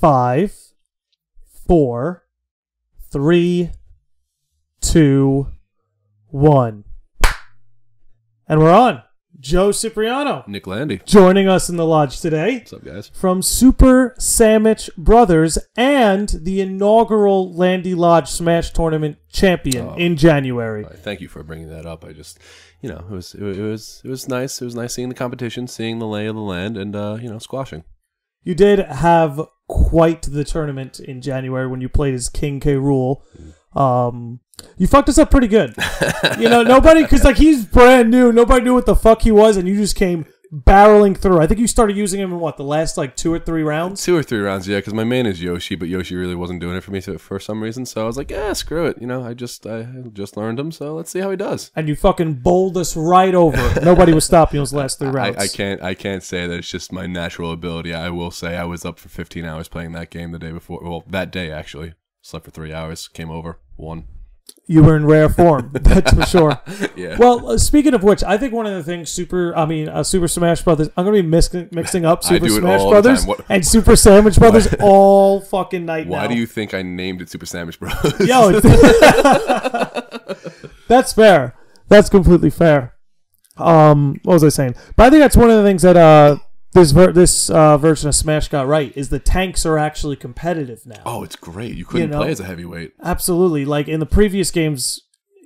5, 4, 3, 2, 1. And we're on. Joe Cipriano. Nick Landi. Joining us in the lodge today. What's up, guys? From Super Sandwich Brothers and the inaugural Landi Lodge Smash Tournament champion in January. Thank you for bringing that up. I just, it was nice. It was nice seeing the competition, seeing the lay of the land, and squashing. You did have quite the tournament in January when you played as King K. Rool. You fucked us up pretty good. Nobody, because he's brand new. Nobody knew what the fuck he was, and you just came barreling through. I think you started using him in the last 2 or 3 rounds? 2 or 3 rounds, yeah, because my main is Yoshi, but Yoshi really wasn't doing it for me for some reason, so I was like, yeah, screw it. I just learned him, so let's see how he does. And you fucking bowled us right over. Nobody was stopping those last 3 rounds. I can't say that it's just my natural ability. I will say I was up for 15 hours playing that game the day before. Well, that day, actually. Slept for 3 hours, came over, won. You were in rare form, that's for sure. Yeah. Well, speaking of which, I think one of the things Super Smash Brothers. I'm going to be mixing up Super Smash Brothers and Super Sandwich Brothers all fucking night. Why do you think I named it Super Sandwich Bros? Yo, that's fair. That's completely fair. What was I saying? But I think that's one of the things that this version of Smash got right is the tanks are actually competitive now. Oh, it's great. You couldn't play as a heavyweight. Absolutely. Like in the previous games,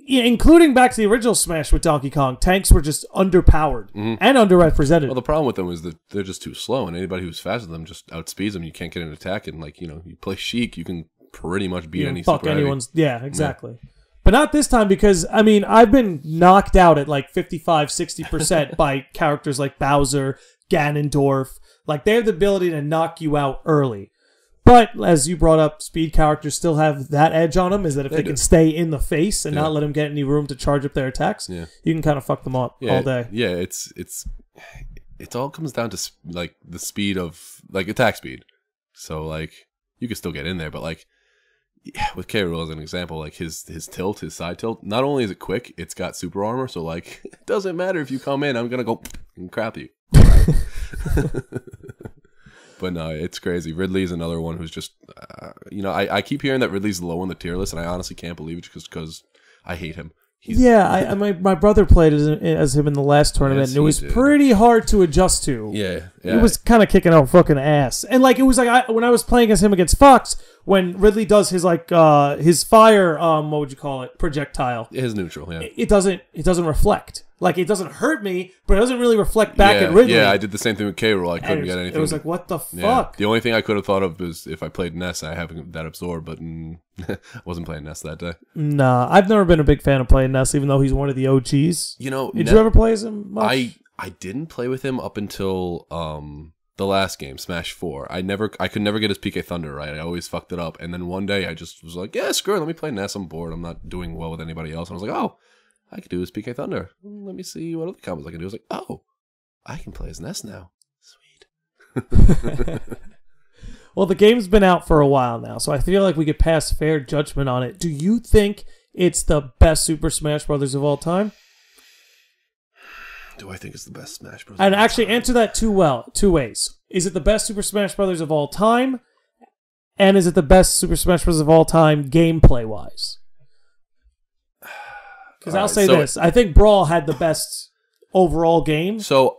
including back to the original Smash with Donkey Kong, tanks were just underpowered and underrepresented. Well, the problem with them is that they're just too slow, and anybody who's faster than them just outspeeds them. You can't get an attack, and you play Sheik, you can pretty much beat any fuck super anyone's. Yeah, exactly. Yeah. But not this time because, I've been knocked out at 55, 60% by characters like Bowser, Ganondorf. They have the ability to knock you out early. But, as you brought up, speed characters still have that edge on them, is that if they can stay in the face and not let them get any room to charge up their attacks, you can kind of fuck them up all day. Yeah, it all comes down to, the speed of, attack speed. So, you can still get in there, but, with K. Rool as an example, his tilt, his side tilt, not only is it quick, it's got super armor, so it doesn't matter if you come in, I'm gonna go and crap you. But no, it's crazy. Ridley's another one who's just, I keep hearing that Ridley's low on the tier list, and I honestly can't believe it just because I hate him. My brother played as him in the last tournament, and it was pretty hard to adjust to. Yeah. It was kind of kicking our fucking ass. And it was when I was playing as him against Fox, when Ridley does his his fire, what would you call it, projectile? His neutral, yeah. It doesn't reflect. It doesn't hurt me, but it doesn't really reflect back at Ridley. Yeah, I did the same thing with K. Rool. I couldn't get anything. It was what the fuck? Yeah. The only thing I could have thought of is if I played Ness, I haven't that absorb, but I wasn't playing Ness that day. Nah, I've never been a big fan of playing Ness, even though he's one of the OGs. Did you ever play as him much? I didn't play with him up until the last game, Smash 4. I could never get his PK Thunder right. I always fucked it up. And then one day I just was like, yeah, screw it, let me play Ness. I'm bored. I'm not doing well with anybody else. And I was like, oh, I could do his PK Thunder. Let me see what other combos I can do. I was like, oh, I can play as Ness now. Sweet. Well, the game's been out for a while now, so I feel like we could pass fair judgment on it. Do you think it's the best Super Smash Brothers of all time? Do I think it's the best Smash Bros? And actually answer that two ways. Is it the best Super Smash Brothers of all time? And is it the best Super Smash Bros. Of all time gameplay-wise? Because I'll say this. I think Brawl had the best overall game. So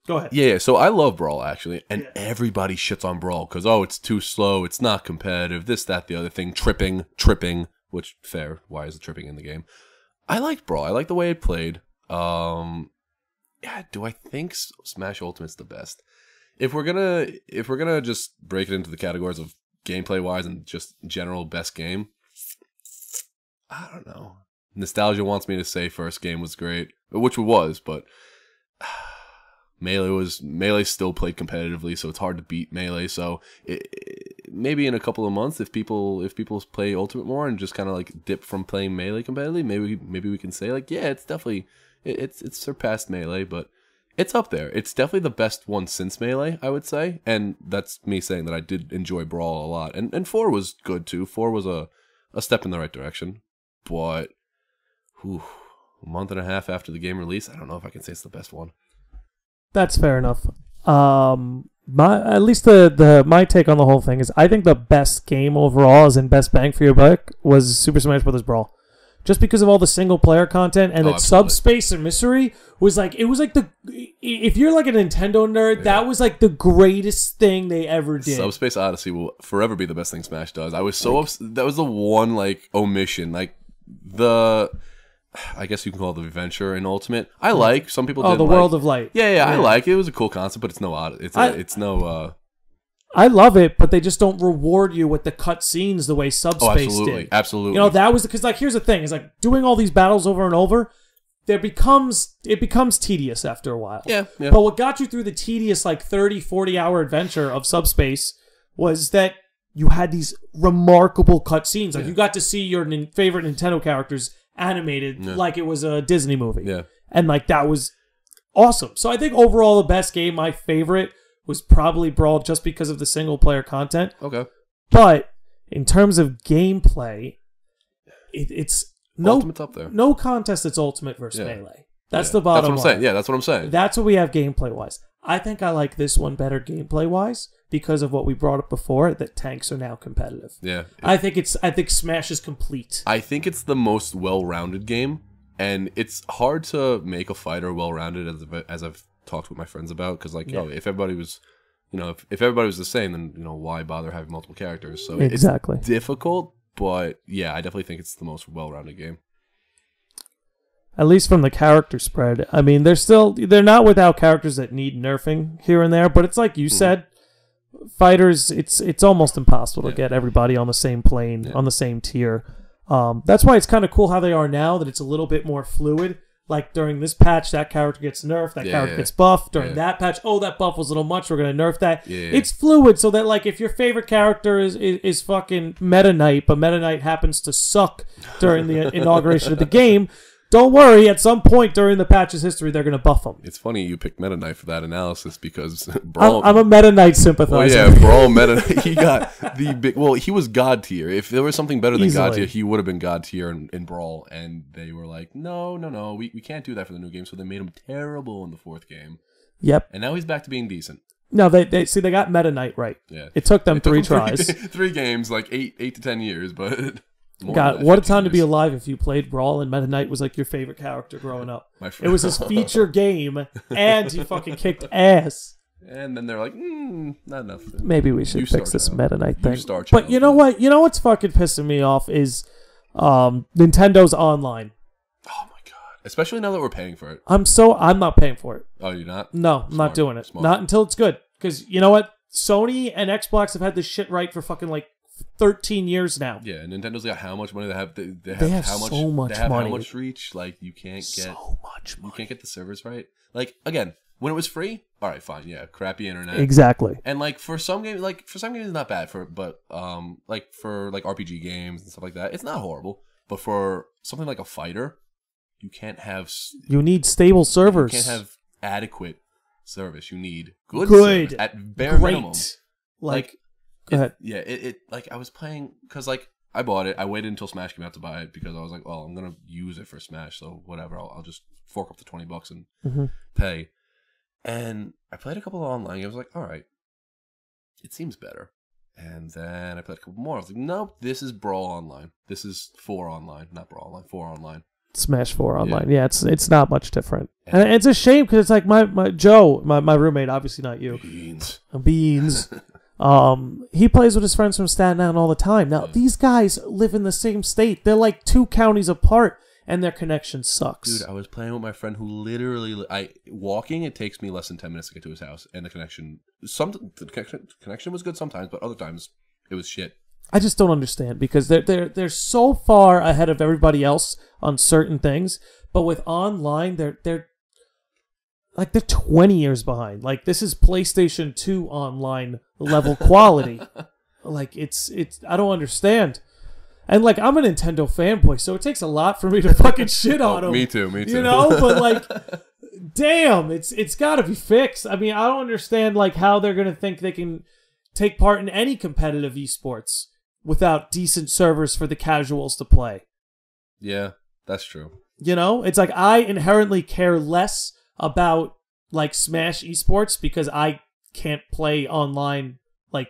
go ahead. Yeah, so I love Brawl, actually. And everybody shits on Brawl because, it's too slow. It's not competitive. This, that, the other thing. Tripping. Which, fair. Why is the tripping in the game? I like Brawl. I like the way it played. Do I think Smash Ultimate's the best? If we're gonna just break it into the categories of gameplay wise and just general best game, I don't know. Nostalgia wants me to say first game was great, which it was, but Melee still played competitively, so it's hard to beat Melee. So maybe in a couple of months, if people play Ultimate more and just kind of dip from playing Melee competitively, maybe we can say it's definitely it's surpassed Melee, but it's up there. It's definitely the best one since Melee, I would say, and that's me saying that I did enjoy Brawl a lot, and 4 was good too. 4 was a step in the right direction, but a month and a half after the game release, I don't know if I can say it's the best one. That's fair enough. at least my take on the whole thing is I think the best game overall, as in best bang for your buck, was Super Smash Bros. Brawl. Just because of all the single player content and that Subspace Emissary was like, it was like if you're like a Nintendo nerd, that was like the greatest thing they ever did. Subspace Odyssey will forever be the best thing Smash does. I was so that was the one like omission, like I guess you can call it the adventure in Ultimate. I like some people. The World of Light. Yeah, I like it. It was a cool concept, but it's no odd. It's no. I love it, but they just don't reward you with the cutscenes the way Subspace did. Absolutely. You know, that was because like here's the thing: is like doing all these battles over and over. It becomes tedious after a while. Yeah. But what got you through the tedious like 30, 40-hour adventure of Subspace was that you had these remarkable cutscenes. Like you got to see your favorite Nintendo characters animated like it was a Disney movie. Yeah. And like that was awesome. So I think overall the best game, my favorite, was probably Brawl just because of the single player content. Okay. But in terms of gameplay, it's Ultimate's up there. No contest that's Ultimate versus Melee. That's the bottom line. That's what I'm saying. Yeah, that's what I'm saying. That's what we have gameplay-wise. I think I like this one better gameplay-wise because of what we brought up before, that tanks are now competitive. Yeah. I think Smash is complete. I think it's the most well-rounded game, and it's hard to make a fighter well-rounded as I've talked with my friends about, because like, if everybody was, if everybody was the same, then why bother having multiple characters? So exactly. It's difficult. But yeah, I definitely think it's the most well-rounded game. At least from the character spread. I mean, they're not without characters that need nerfing here and there, but it's like you said, fighters, it's almost impossible to get everybody on the same plane, on the same tier. That's why it's kind of cool how they are now, that it's a little bit more fluid. Like during this patch, that character gets nerfed, that character gets buffed. During that patch, that buff was a little much, we're going to nerf that. Yeah. It's fluid, so that like if your favorite character is fucking Meta Knight, but Meta Knight happens to suck during the inauguration of the game, don't worry, at some point during the patch's history, they're going to buff him. It's funny you picked Meta Knight for that analysis, because Brawl... I'm a Meta Knight sympathizer. Oh yeah, Brawl Meta Knight, he got the big... Well, he was God tier. If there was something better than God tier, he would have been God tier in Brawl, and they were like, no, we can't do that for the new game, so they made him terrible in the 4th game. Yep. And now he's back to being decent. No, they got Meta Knight right. Yeah. It took them 3 tries. 3 games, like 8 to 10 years, but... God, what a time to be alive if you played Brawl and Meta Knight was like your favorite character growing up. It was his feature game, and he fucking kicked ass. And then they're like, not enough. Maybe we should fix this Meta Knight thing. But you know what? You know what's fucking pissing me off is Nintendo's online. Oh my god! Especially now that we're paying for it. I'm not paying for it. Oh, you're not? No, I'm not doing it. Not until it's good. Because you know what? Sony and Xbox have had this shit right for fucking like 13 years now. Yeah, and Nintendo's got how much money they have? They have how so much they have money. How much reach? Like you can't get so much money. You can't get the servers right. Like again, when it was free, all right, fine, yeah, crappy internet, exactly. And like for some games, it's not bad but like for like RPG games and stuff like that, it's not horrible. But for something like a fighter, you can't have. You need stable servers. You can't have adequate service. You need good service at bare minimum. Like. Go ahead. It like I was playing because like I bought it. I waited until Smash came out to buy it because I was like, well, I'm gonna use it for Smash, so whatever. I'll just fork up the $20 and pay. And I played a couple of online games. I was like, all right, it seems better. And then I played a couple more. I was like, nope, this is Brawl Online. This is 4 online, not Brawl Online. 4 online. Smash 4 online. Yeah, it's not much different. And it's a shame because it's like my Joe, my roommate, obviously not you. Beans. He plays with his friends from Staten Island all the time. Now, these guys live in the same state. They're like 2 counties apart, and their connection sucks. Dude, I was playing with my friend who literally, walking, it takes me less than 10 minutes to get to his house, and the connection was good sometimes, but other times it was shit. I just don't understand because they're so far ahead of everybody else on certain things, but with online, they're 20 years behind. Like, this is PlayStation 2 online level quality. Like, it's I don't understand. And, like, I'm a Nintendo fanboy, so it takes a lot for me to fucking shit on them. Me too. You know? But, like, damn, it's got to be fixed. I mean, I don't understand, like, how they're going to think they can take part in any competitive esports without decent servers for the casuals to play. Yeah, that's true. You know? It's like, I inherently care less about like Smash esports because I can't play online like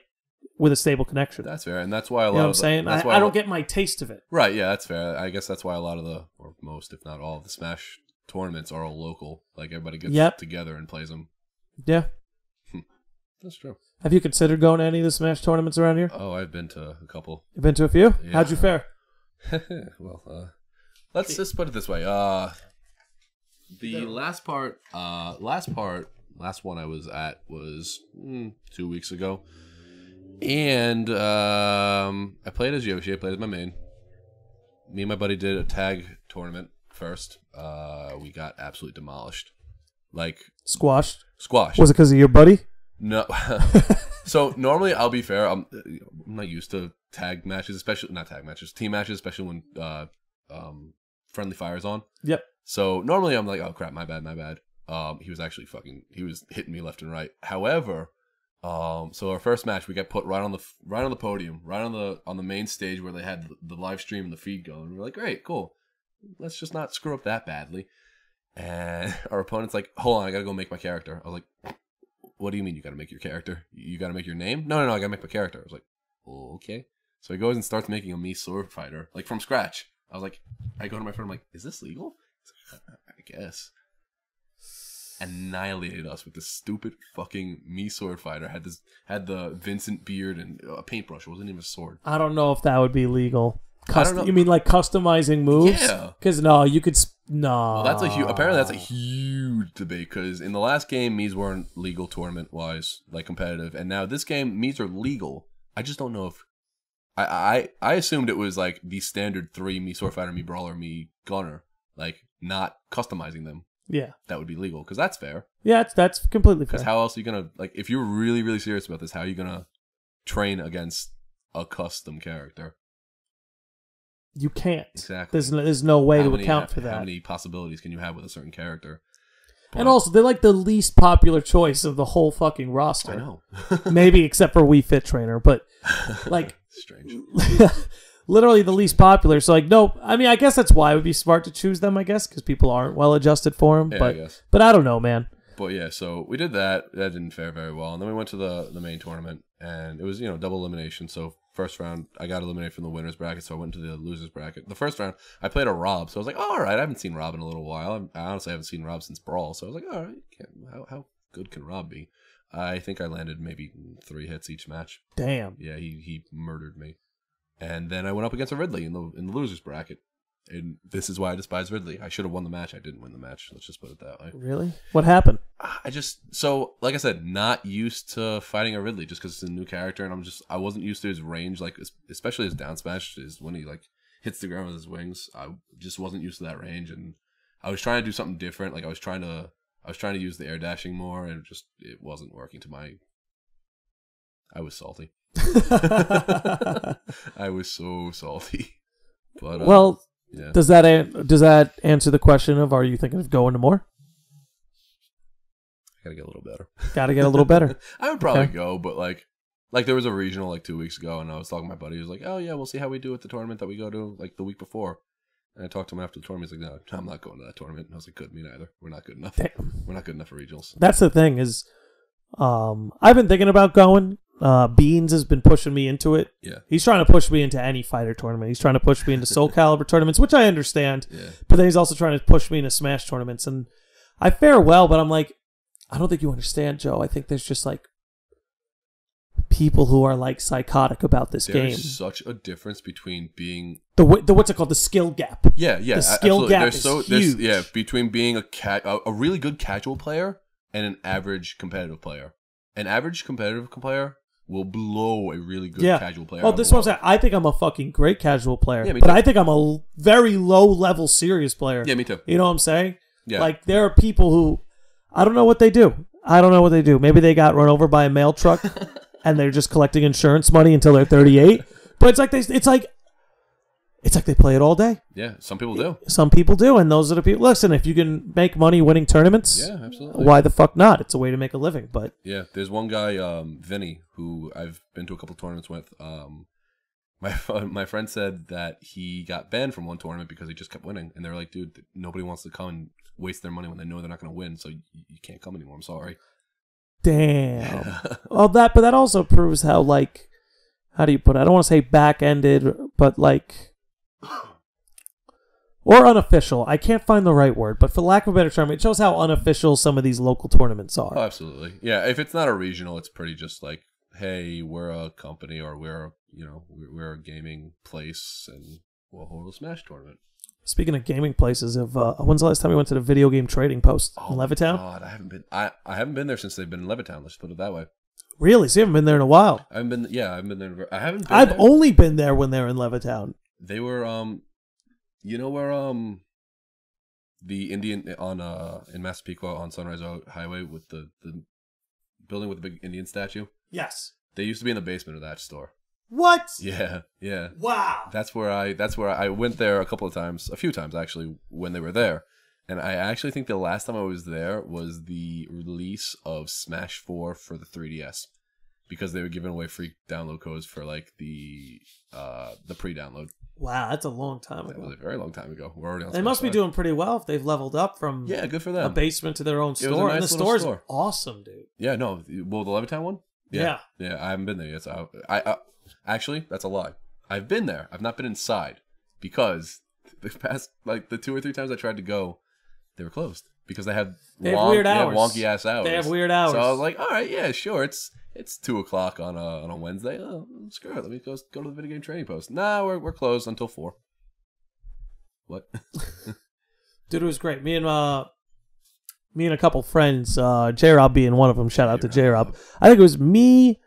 with a stable connection. That's fair, and that's why a lot You know what I'm of saying? I don't get my taste of it. Right, yeah, that's fair. I guess that's why a lot of or most, if not all, of the Smash tournaments are all local. Like, everybody gets together and plays them. Yeah. That's true. Have you considered going to any of the Smash tournaments around here? Oh, I've been to a couple. You've been to a few? Yeah. How'd you fare? Well, let's just put it this way. The last one I was at was 2 weeks ago. And I played as Yoshi. I played as my main. Me and my buddy did a tag tournament first. We got absolutely demolished. Like Squashed. Was it because of your buddy? No. So normally, I'll be fair. I'm not used to tag matches, especially not tag matches, team matches, especially when friendly fire's on. Yep. So normally I'm like, oh crap, my bad. He was actually he was hitting me left and right. However, so our first match, we got put right on the podium, right on the main stage where they had the live stream and the feed going. We were like, great, cool. Let's just not screw up that badly. And our opponent's like, hold on, I gotta go make my character. I was like, what do you mean you gotta make your character? You gotta make your name? No, I gotta make my character. I was like, oh, okay. So he goes and starts making a Mii sword fighter, like from scratch. I was like, I go to my friend, I'm like, is this legal? He's like, I guess. Annihilated us with this stupid fucking Mii sword fighter. Had the Vincent beard and a paintbrush. It wasn't even a sword. I don't know if that would be legal. I don't know. You mean like customizing moves? Yeah. Because no, you could. No. Well, apparently that's a huge debate because in the last game, Miis weren't legal tournament wise, like competitive, and now this game, Miis are legal. I just don't know if I assumed it was like the standard 3 Mii sword fighter, Mii brawler, Mii gunner, like not customizing them. Yeah, that would be legal because that's fair. Yeah, that's completely fair. Because how else are you gonna like if you're really really serious about this? How are you gonna train against a custom character? You can't. Exactly. There's no way to account for that. How many possibilities can you have with a certain character? But, and also, they're like the least popular choice of the whole fucking roster. I know. Maybe except for Wii Fit Trainer, but like strange. Literally the least popular. So like, no. I mean, I guess that's why it would be smart to choose them. I guess because people aren't well adjusted for them. Yeah, but I guess. But I don't know, man. But yeah, so we did that. That didn't fare very well, and then we went to the main tournament, and it was double elimination. So first round, I got eliminated from the winners bracket, so I went to the losers bracket. The first round, I played a Rob, so I was like, oh, all right, I haven't seen Rob in a little while. I honestly haven't seen Rob since Brawl, so I was like, all right, how good can Rob be? I think I landed maybe 3 hits each match. Damn. Yeah, he murdered me. And then I went up against a Ridley in the losers bracket. And this is why I despise Ridley. I should have won the match. I didn't win the match. Let's just put it that way. Really? What happened? Like I said, not used to fighting a Ridley just because it's a new character, and I wasn't used to his range, like especially his down smash is when he like hits the ground with his wings. I just wasn't used to that range, and I was trying to do something different. Like I was trying to use the air dashing more, and it wasn't working to my. I was salty. I was so salty, but well. Yeah. Does that answer the question of are you thinking of going to more? I gotta get a little better. Gotta get a little better. I would probably go, but like there was a regional like 2 weeks ago, and I was talking to my buddy. He was like, "Oh yeah, we'll see how we do at the tournament that we go to like the week before." And I talked to him after the tournament. He's like, "No, I'm not going to that tournament." And I was like, "Good, me neither. We're not good enough. Damn. We're not good enough for regionals." That's the thing is, I've been thinking about going. Beans has been pushing me into it. Yeah. He's trying to push me into any fighter tournament. He's trying to push me into Soul Calibur tournaments, which I understand. Yeah. But then he's also trying to push me into Smash tournaments. And I fare well, but I'm like, I don't think you understand, Joe. I think there's just like people who are like psychotic about this game. There's such a difference between being the what's it called? The skill gap. Yeah. The skill gap is huge. Yeah, between being a really good casual player and an average competitive player. An average competitive player will blow a really good casual player. Well, this is what I'm saying. I think I'm a fucking great casual player. Yeah, me but too. I think I'm a very low-level serious player. Yeah, me too. You know what I'm saying? Yeah. Like, there are people who... I don't know what they do. Maybe they got run over by a mail truck and they're just collecting insurance money until they're 38. But it's like they play it all day. Yeah, some people do. Some people do, and those are the people... Listen, if you can make money winning tournaments... Yeah, absolutely. Why the fuck not? It's a way to make a living, but... Yeah, there's one guy, Vinny, who I've been to a couple tournaments with. My friend said that he got banned from one tournament because he just kept winning. And they're like, dude, nobody wants to come and waste their money when they know they're not going to win, so you can't come anymore. I'm sorry. Damn. Well, but that also proves how, like, how do you put it? I don't want to say back-ended, but like, or unofficial. I can't find the right word, but for lack of a better term, it shows how unofficial some of these local tournaments are. Oh, absolutely. Yeah, if it's not a regional, it's pretty just like, hey, we're a company, or we're a gaming place, and we'll hold a Smash tournament. Speaking of gaming places, when's the last time we went to the video game trading post in Levittown? God, I haven't been. I haven't been there since they've been in Levittown. Let's put it that way. Really? So you haven't been there in a while? I haven't been. Yeah, I haven't been there. I haven't. I've only been there when they're in Levittown. They were you know where the Indian on in Massapequa on Sunrise Highway with the building with the big Indian statue. Yes. They used to be in the basement of that store. What? Yeah, yeah. Wow. That's where I went there a few times actually when they were there. And I actually think the last time I was there was the release of Smash 4 for the 3DS, because they were giving away free download codes for like the pre-download. Wow, that's a long time ago. That was a very long time ago. We're already on they must be doing pretty well if they've leveled up from good for them. A basement to their own store. Nice, and the store's awesome, dude. Yeah, no. Well, the Levittown one? Yeah. Yeah, I haven't been there yet. So I actually, that's a lie. I've been there. I've not been inside because the past, like, the 2 or 3 times I tried to go, they were closed because they have weird hours. wonky ass hours. They have weird hours. So I was like, all right, yeah, sure. It's 2 o'clock on a Wednesday. Oh, screw it. Let me go to the video game trading post. Nah, we're closed until 4. What? Dude, it was great. Me and a couple friends, J-Rob being one of them. Shout out to J-Rob. I think it was me,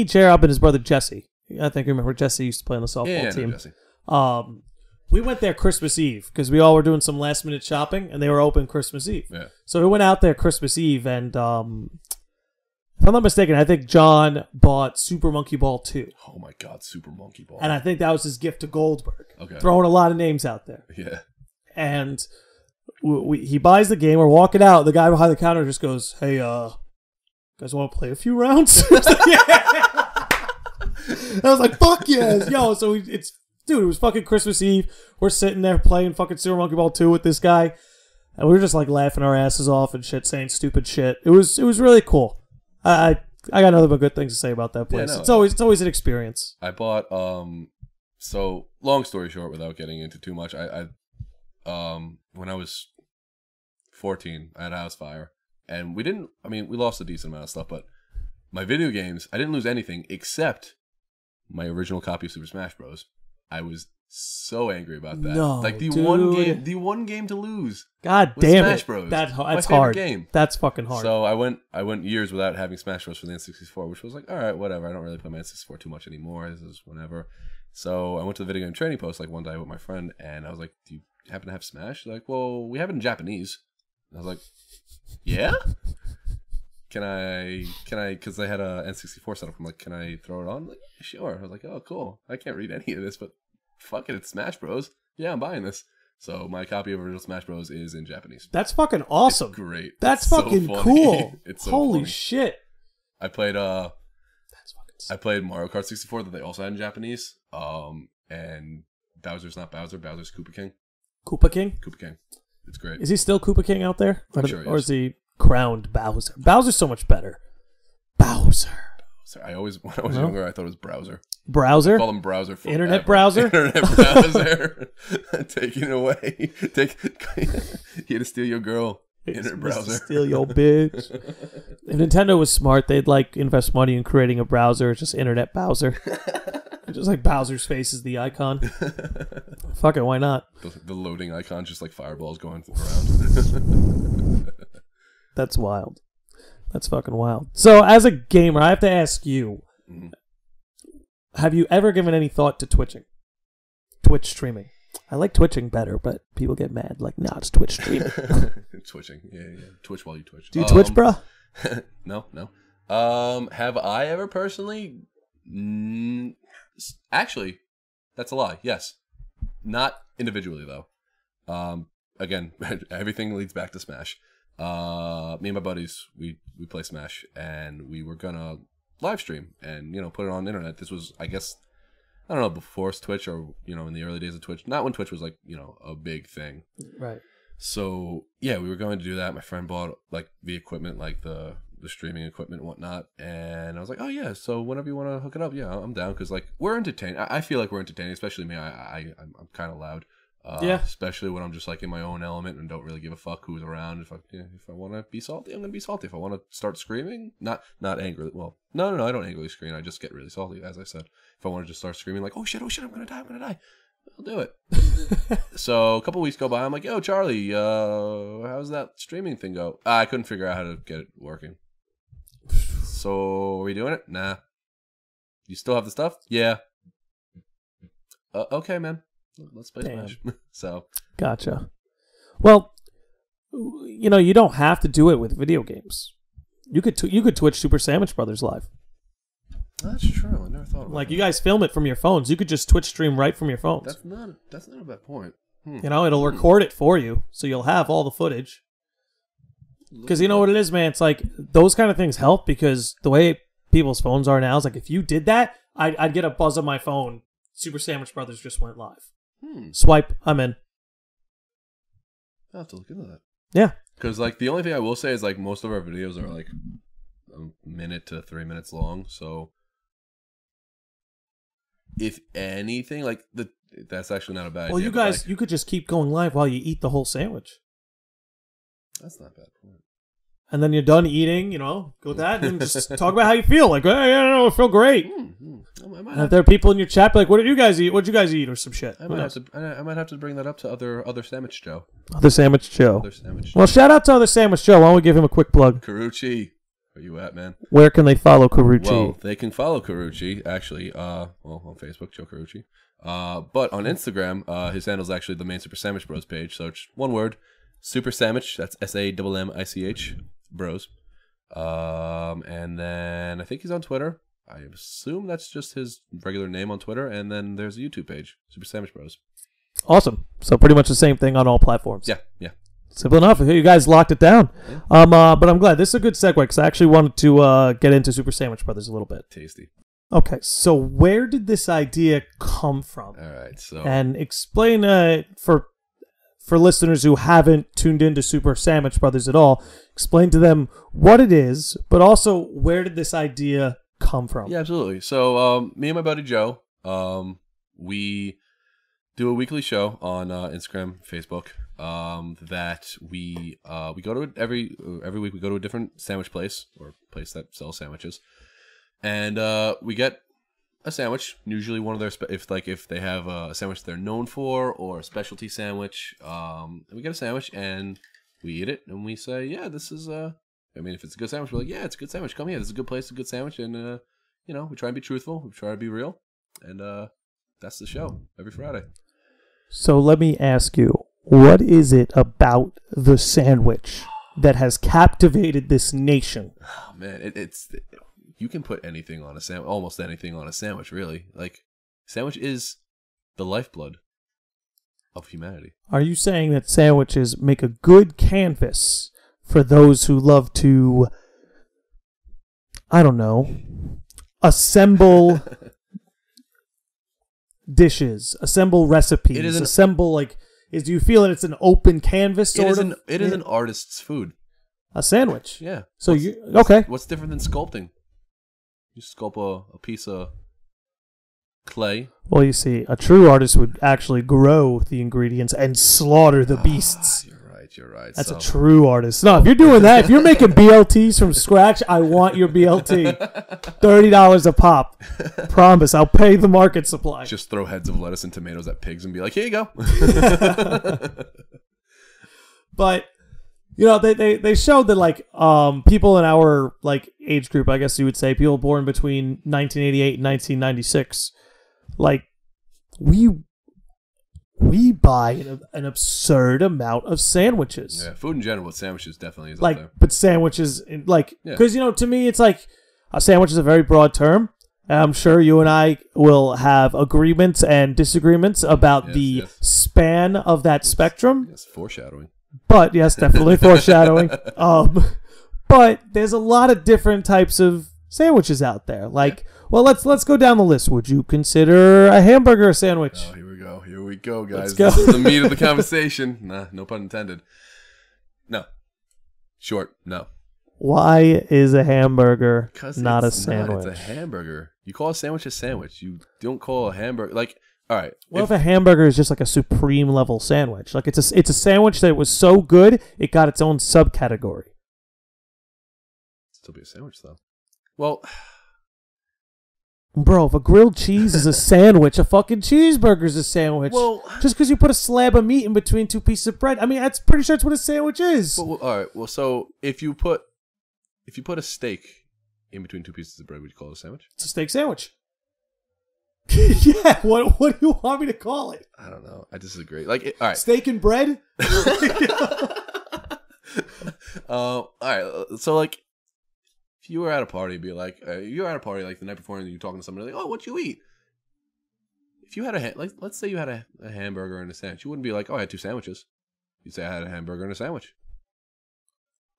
J-Rob, and his brother Jesse. I think you remember Jesse used to play on the softball team. Jesse. We went there Christmas Eve because we all were doing some last minute shopping, and they were open Christmas Eve. Yeah. So we went out there Christmas Eve, and if I'm not mistaken, I think John bought Super Monkey Ball 2. Oh my God, Super Monkey Ball! And I think that was his gift to Goldberg. Okay. Throwing a lot of names out there. Yeah. And he buys the game. We're walking out. The guy behind the counter just goes, "Hey, guys, want to play a few rounds?" I was like, "Fuck yes, yo!" So it was fucking Christmas Eve. We're sitting there playing fucking Super Monkey Ball 2 with this guy, and we were just like laughing our asses off and shit, saying stupid shit. It was really cool. I got nothing but good things to say about that place. Yeah, no, it's always an experience. I bought so long story short, without getting into too much, I when I was 14, I had a house fire, and we lost a decent amount of stuff, but my video games, I didn't lose anything except my original copy of Super Smash Bros. I was so angry about that. No, like the dude. one game to lose. God damn Smash it. Bros. That's my favorite hard. Game. That's fucking hard. So I went years without having Smash Bros. For the N64, which was like, all right, whatever. I don't really play my N64 too much anymore. This is whenever. So I went to the video game trading post like one day with my friend, and I was like, "Do you happen to have Smash?" They're like, "Well, we have it in Japanese." And I was like, "Yeah." Can I, because they had a N64 setup. I'm like, can I throw it on? Like, sure. I was like, oh, cool. I can't read any of this, but fuck it, it's Smash Bros. Yeah, I'm buying this. So my copy of original Smash Bros. Is in Japanese. That's fucking awesome. It's great. That's it's fucking so cool. It's so Holy funny. shit. I played That's fucking sick. I played Mario Kart 64 that they also had in Japanese. And Bowser's not Bowser. Bowser's Koopa King. Koopa King? Koopa King. It's great. Is he still Koopa King out there? I'm sure he or is. is he crowned Bowser? Bowser's so much better. Bowser. When I was younger, I thought it was Browser. Browser? I call him Browser. Forever. Internet browser? Internet browser. Taking it away. Here to steal your girl. Internet browser. Steal your bitch. If Nintendo was smart, they'd like invest money in creating a browser, just Internet Bowser. Just like Bowser's face is the icon. Fuck it, why not? The loading icon, just like fireballs going around. That's wild. That's fucking wild. So, as a gamer, I have to ask you, have you ever given any thought to twitching? Twitch streaming. I like twitching better, but people get mad. Like, nah, it's Twitch streaming. Twitching. Yeah. Twitch while you twitch. Do you twitch, bruh? No. Have I ever personally? Actually, that's a lie. Yes. Not individually, though. Again, everything leads back to Smash. Me and my buddies, we play Smash, and we were gonna live stream and put it on the internet. This was, I guess, I don't know, before Twitch or in the early days of Twitch. Not when Twitch was like a big thing. Right. So yeah, we were going to do that. My friend bought like the equipment, like the streaming equipment and whatnot. And I was like, oh yeah, so whenever you want to hook it up, yeah, I'm down, because like we're entertaining. I feel like we're entertaining, especially me. I'm kind of loud. Yeah. Especially when I'm just like in my own element and don't really give a fuck who's around. If I want to be salty, I'm gonna be salty. If I want to start screaming, not angrily. Well, no, I don't angrily scream. I just get really salty, as I said. If I want to just start screaming like, oh shit, I'm gonna die, I'll do it. So a couple weeks go by. I'm like, yo, Charlie, how's that streaming thing go? I couldn't figure out how to get it working. So are we doing it? Nah. You still have the stuff? Yeah. Okay, man. Let's play Smash. So gotcha. Well, you know, you don't have to do it with video games. You could Twitch Super Sandwich Brothers live. That's true. I never thought about like that. You guys film it from your phones. You could just Twitch stream right from your phones. That's not a bad point. You know, it'll record it for you, so you'll have all the footage. Because you know what it is, man. It's like those kind of things help, because the way people's phones are now is like, if you did that, I'd get a buzz on my phone. Super Sandwich Brothers just went live. Swipe, I'm in. I'll have to look into that. Yeah. Because like the only thing I will say is like most of our videos are like a minute to 3 minutes long. So if anything, like that's actually not a bad idea. Well, you guys, you could just keep going live while you eat the whole sandwich. That's not a bad point. And then you're done eating, you know, go with that, and just talk about how you feel. Like, hey, I don't know, I feel great. If there are people in your chat, like, what did you guys eat? What did you guys eat, or some shit? I might have to bring that up to other Sandwich Joe. Other Sandwich Joe. Other Sandwich Joe. Well, shout out to Other Sandwich Joe. Why don't we give him a quick plug? Karuchi, where you at, man? Where can they follow Karuchi? Well, they can follow Karuchi actually. On Facebook, Joe Karuchi. But on Instagram, his handle is actually the main Super Sandwich Bros page. So it's one word, Super Sandwich. That's SAMMICH Bros. And then I think he's on Twitter. I assume that's just his regular name on Twitter. And then there's a YouTube page, Super Sandwich Bros. Awesome. So pretty much the same thing on all platforms. Yeah. Simple enough. You guys locked it down. Yeah. But I'm glad. This is a good segue, because I actually wanted to get into Super Sandwich Brothers a little bit. Tasty. Okay, so where did this idea come from? All right, so... And explain, for listeners who haven't tuned into Super Sandwich Brothers at all, explain to them what it is, but also where did this idea come from? Yeah, absolutely. So me and my buddy Joe, we do a weekly show on Instagram, Facebook, that we go to every week. We go to a different sandwich place, or place that sells sandwiches, and we get a sandwich, usually one of their if they have a sandwich they're known for, or a specialty sandwich, and we get a sandwich and we eat it and we say, yeah, this is if it's a good sandwich, we're like, yeah, it's a good sandwich, come here, this is a good place, a good sandwich. And we try and be truthful, we try to be real, and that's the show every Friday. So let me ask you, what is it about the sandwich that has captivated this nation? Oh man, you can put anything on a sandwich, almost anything on a sandwich, really. Like, sandwich is the lifeblood of humanity. Are you saying that sandwiches make a good canvas for those who love to, I don't know, assemble dishes, assemble recipes, do you feel that it's an open canvas sort of? It is an artist's food. A sandwich? Yeah. So okay. What's different than sculpting? You sculpt a piece of clay. Well, you see, a true artist would actually grow the ingredients and slaughter the beasts. You're right. That's a true artist. No, if you're doing that, if you're making BLTs from scratch, I want your BLT. $30 a pop. Promise, I'll pay the market supply. Just throw heads of lettuce and tomatoes at pigs and be like, here you go. But... they showed that people in our age group, I guess you would say, people born between 1988 and 1996, we buy an absurd amount of sandwiches. Yeah, food in general, with sandwiches definitely is up there. But sandwiches, because to me it's a sandwich is a very broad term. I'm sure you and I will have agreements and disagreements about the span of that spectrum. Yes, foreshadowing. But yes, definitely foreshadowing. But there's a lot of different types of sandwiches out there. Well, let's go down the list. Would you consider a hamburger sandwich? Oh, here we go. Here we go, guys. Let's go. This is the meat of the conversation. Nah, no pun intended. No. Short, no. Why is a hamburger 'Cause not a it's sandwich? It's a hamburger. You call a sandwich a sandwich. You don't call a hamburger like. All right. What if a hamburger is just like a supreme level sandwich? Like it's a sandwich that was so good it got its own subcategory. Still be a sandwich though. Well, bro, if a grilled cheese is a sandwich, a fucking cheeseburger's a sandwich. Well, just because you put a slab of meat in between two pieces of bread, I mean, that's pretty sure that's what a sandwich is. all right. Well, so if you put a steak in between two pieces of bread, would you call it a sandwich? It's a steak sandwich. Yeah. What do you want me to call it? I don't know. I disagree. Like, all right. Steak and bread. All right. So like, if you were at a party, be like, you're at a party like the night before, and you're talking to somebody like, "Oh, what you eat?" If you had like, let's say you had a hamburger and a sandwich, you wouldn't be like, "Oh, I had two sandwiches." You'd say, "I had a hamburger and a sandwich."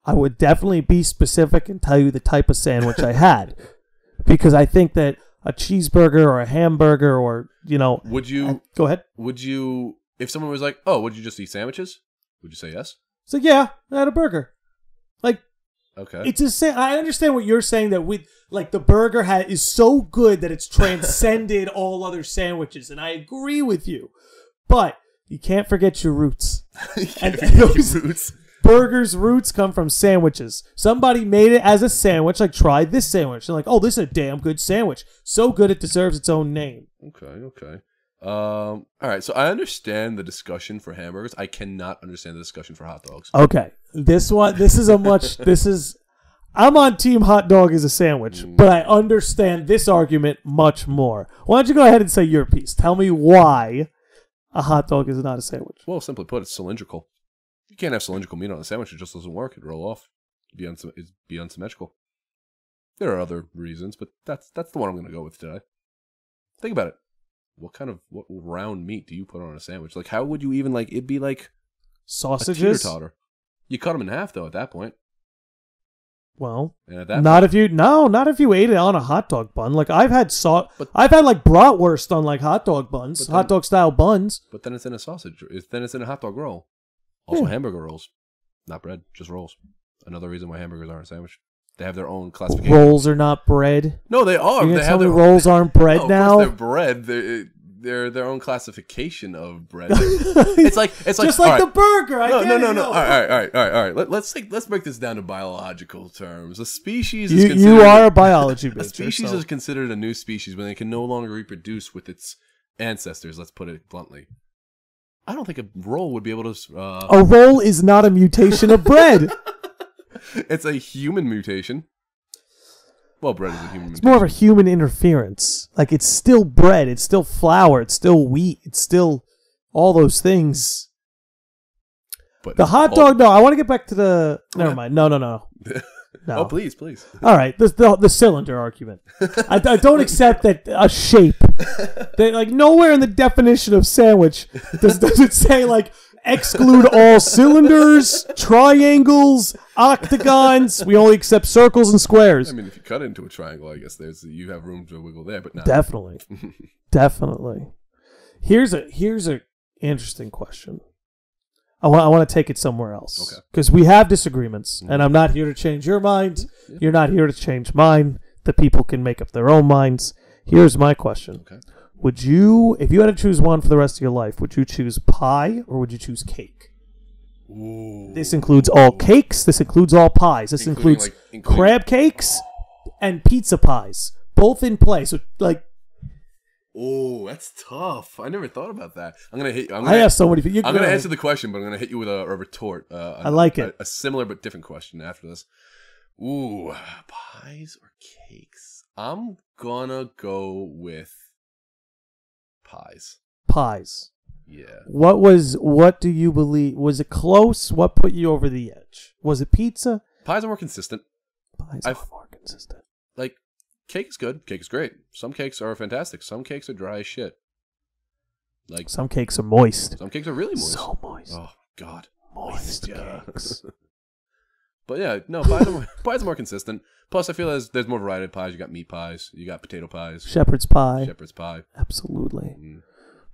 I would definitely be specific and tell you the type of sandwich I had, because I think that a cheeseburger or a hamburger or would you go ahead? Would you, if someone was like, "Oh, would you just eat sandwiches?" Would you say yes? So yeah, I had a burger. Like, okay, it's I understand what you're saying, that the burger is so good that it's transcended all other sandwiches, and I agree with you. But you can't forget your roots. And those roots. Burgers' roots come from sandwiches. Somebody made it as a sandwich. Like, try this sandwich. They're like, oh, this is a damn good sandwich. So good it deserves its own name. Okay. All right. So I understand the discussion for hamburgers. I cannot understand the discussion for hot dogs. Okay. I'm on team hot dog as a sandwich, but I understand this argument much more. Why don't you go ahead and say your piece? Tell me why a hot dog is not a sandwich. Well, simply put, it's cylindrical. You can't have cylindrical meat on a sandwich. It just doesn't work. It'd roll off. It'd be unsymmetrical. There are other reasons, but that's the one I'm going to go with today. Think about it. What round meat do you put on a sandwich? Like, how would you even, like, it'd be like sausages? A teeter-totter. You cut them in half, though, at that point. Well, and at that not point, if you ate it on a hot dog bun. Like, I've had like bratwurst on like hot dog buns, hot dog style buns. But then it's in a sausage. Then it's in a hot dog roll. Also, hamburger rolls, not bread, just rolls. Another reason why hamburgers aren't a sandwich. They have their own classification. Rolls are not bread. No, they are. They have rolls aren't bread now. They're bread. They're their own classification of bread. It's like just like the burger. No. All right. Let's break this down to biological terms. A species is you are a biology major. A species is considered a new species when they can no longer reproduce with its ancestors. Let's put it bluntly. I don't think a roll would be able to. A roll is not a mutation of bread. It's a human mutation. Well, bread is a human mutation. It's more of a human interference. Like, it's still bread. It's still flour. It's still wheat. It's still all those things. But the hot dog, no. I want to get back to the... Never mind. No. No. Oh, please. All right. The cylinder argument. I don't accept that a shape. Like, nowhere in the definition of sandwich does it say, like, exclude all cylinders, triangles, octagons. We only accept circles and squares. I mean, if you cut it into a triangle, I guess you have room to wiggle there, but not. Definitely. Here's a interesting question. I want to take it somewhere else. Okay. Because we have disagreements, and I'm not here to change your mind. Yeah. You're not here to change mine. The people can make up their own minds. Here's my question. Okay. Would you, if you had to choose one for the rest of your life, would you choose pie or would you choose cake? Ooh. This includes all cakes. This includes all pies. This includes crab cakes and pizza pies. Both in play. So, like... Oh, that's tough. I never thought about that. I'm gonna hit you. I have so many. I'm gonna answer the question, but I'm gonna hit you with a retort. I like it. A similar but different question after this. Ooh, pies or cakes? I'm gonna go with pies. Pies. Yeah. What do you believe? Was it close? What put you over the edge? Was it pizza? Pies are more consistent. Pies are more consistent. Like, cake is good. Cake is great. Some cakes are fantastic. Some cakes are dry as shit. Like, some cakes are moist. Some cakes are really moist. So moist. Oh, God. Moist cakes. But yeah, no, pies are more consistent. Plus, I feel there's more variety of pies. You got meat pies. You got potato pies. Shepherd's pie. Absolutely.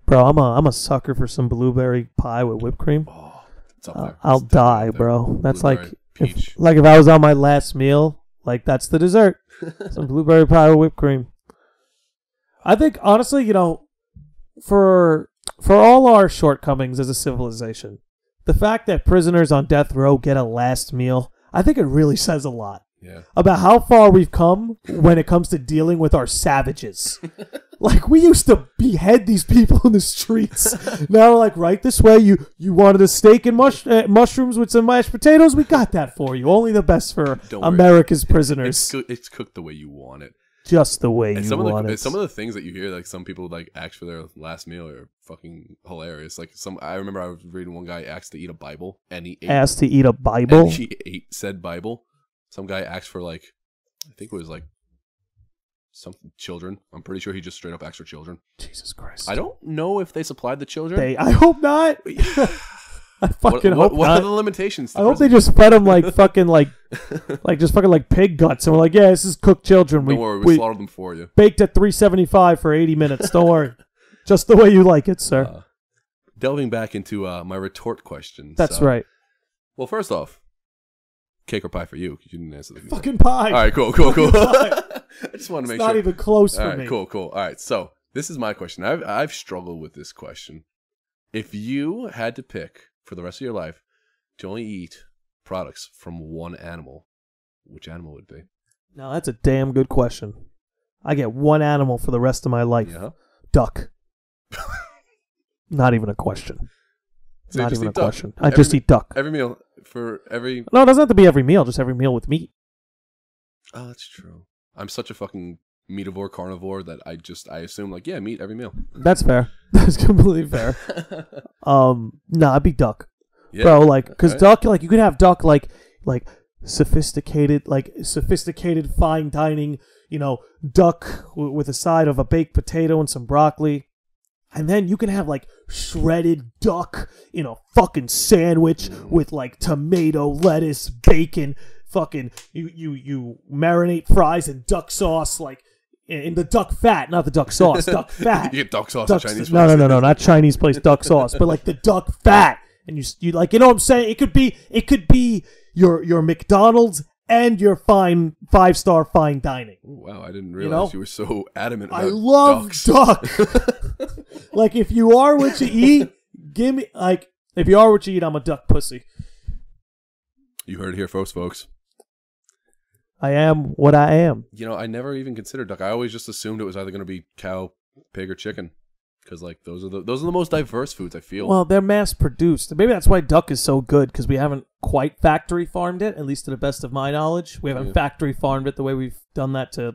Bro, I'm a sucker for some blueberry pie with whipped cream. Oh, it's up there. I'll die, bro. That's like peach. If I was on my last meal, like that's the dessert. Some blueberry pie with whipped cream. I think honestly, for all our shortcomings as a civilization, the fact that prisoners on death row get a last meal, I think it really says a lot. Yeah. About how far we've come when it comes to dealing with our savages. Like, we used to behead these people in the streets. Now we're like, right this way, you wanted a steak and mushrooms with some mashed potatoes? We got that for you. Only the best for America's prisoners. It's cooked the way you want it. Just the way you want it. Some of the things that you hear, like some people like ask for their last meal are fucking hilarious. Like I remember I was reading one guy asked to eat a Bible, and he ate said Bible. Some guy asked for I think it was something children. I'm pretty sure he just straight up asked for children. Jesus Christ! I don't know if they supplied the children. I hope not. I fucking hope not. What are the limitations? I hope they just fed them fucking pig guts, and we're like, yeah, this is cooked children. Don't worry, we slaughtered them for you. Baked at 375 for 80 minutes. Don't worry, just the way you like it, sir. Delving back into my retort question. That's right. Well, first off, cake or pie for you? Because you didn't answer the fucking pie. All right, cool. I just want to make sure. It's not even close for me. Cool. All right, so this is my question. I've struggled with this question. If you had to pick for the rest of your life to only eat products from one animal, which animal would it be? Now, that's a damn good question. I get one animal for the rest of my life. Yeah. Duck. Not even a question. So not even a question. I just eat duck. Every meal for every... No, it doesn't have to be every meal. Just every meal with meat. Oh, that's true. I'm such a fucking meativore, carnivore that I assume meat every meal. That's fair. That's completely fair. I'd be duck. Yeah. Bro, because duck, you could have duck sophisticated fine dining, duck with a side of a baked potato and some broccoli. And then you can have shredded duck in a fucking sandwich with tomato, lettuce, bacon, fucking you marinate fries in duck sauce, in the duck fat, not the duck sauce, duck fat. You get duck sauce at Chinese place. No, not Chinese place duck sauce, but the duck fat. And you what I'm saying? It could be your McDonald's and your fine 5-star fine dining. Ooh, wow, I didn't realize you were so adamant about I love duck. If you are what you eat, give me if you are what you eat, I'm a duck pussy. You heard it here, folks. I am what I am. I never even considered duck. I always just assumed it was either going to be cow, pig, or chicken. Because those are the most diverse foods, I feel. Well, they're mass produced. Maybe that's why duck is so good, because we haven't quite factory farmed it, at least to the best of my knowledge. We haven't factory farmed it the way we've done that to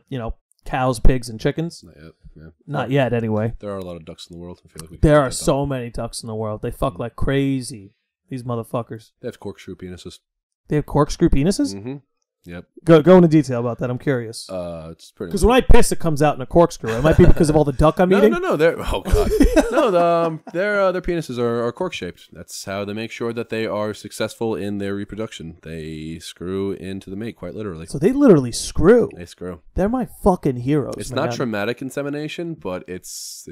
cows, pigs, and chickens. Not yet. Yeah. Not yet, anyway. There are a lot of ducks in the world. I feel like there are so many ducks in the world. They fuck like crazy. These motherfuckers. They have corkscrew penises. They have corkscrew penises? Mm-hmm. Yep. Go into detail about that. I'm curious. It's pretty. Because when I piss, it comes out in a corkscrew. It might be because of all the duck I'm eating. No. They're no. Their penises are cork shaped. That's how they make sure that they are successful in their reproduction. They screw into the mate, quite literally. So they literally screw. They screw. They're my fucking heroes. It's not traumatic insemination, but it's.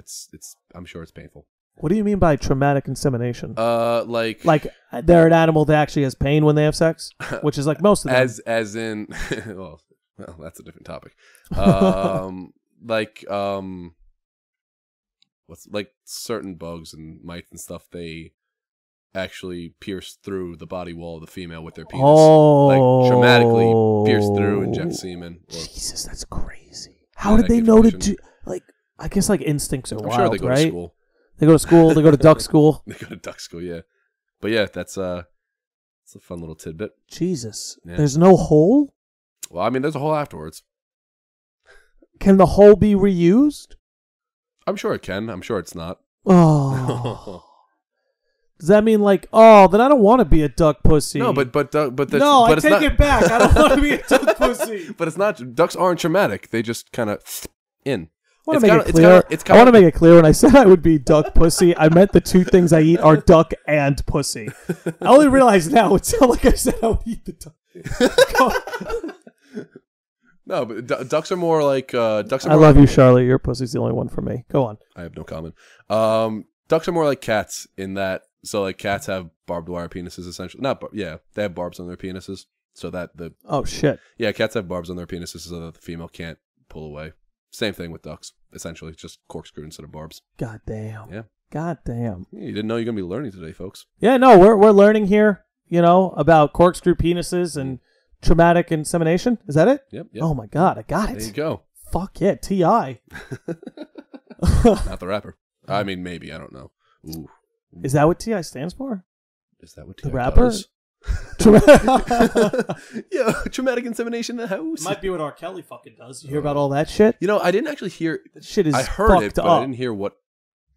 I'm sure it's painful. What do you mean by traumatic insemination? Like they're an animal that actually has pain when they have sex, which is like most of them. As in, well, that's a different topic. What's certain bugs and mites and stuff, they actually pierce through the body wall of the female with their penis. Traumatically pierce through, inject semen. Jesus, that's crazy. How did they know to do? I guess instincts are wild, I'm sure they go right? to school. They go to school. They go to duck school. They go to duck school, yeah. But yeah, it's a fun little tidbit. Jesus, yeah. There's no hole? Well, I mean, there's a hole afterwards. Can the hole be reused? I'm sure it can. I'm sure it's not. Oh. Does that mean then I don't want to be a duck pussy? No, but I take it back. I don't want to be a duck pussy. But it's not. Ducks aren't traumatic. They just kind of in. I want to make it clear when I said I would be duck pussy, I meant the two things I eat are duck and pussy. I only realize now it's not like I said I would eat the duck. No, but ducks are more ducks are I love you, Charlotte. Your pussy's the only one for me. Go on. I have no comment. Ducks are more like cats in that. So cats have barbed wire penises essentially. They have barbs on their penises. so that Oh shit. yeah, cats have barbs on their penises so that the female can't pull away. Same thing with ducks, essentially, just corkscrew instead of barbs. God damn. Yeah. God damn. Yeah, you didn't know you're gonna be learning today, folks. Yeah, no, we're learning here, about corkscrew penises and traumatic insemination. Is that it? Yep. Oh my god, I got it. There you go. Fuck yeah, T.I. Not the rapper. I mean, maybe, I don't know. Ooh. Is that what T.I. stands for? Is that what The T.I. rapper? does? Yeah, traumatic insemination in the house. Might be what R. Kelly fucking does. You hear about all that shit? I didn't actually hear. That shit is I heard fucked it, but up. I didn't hear what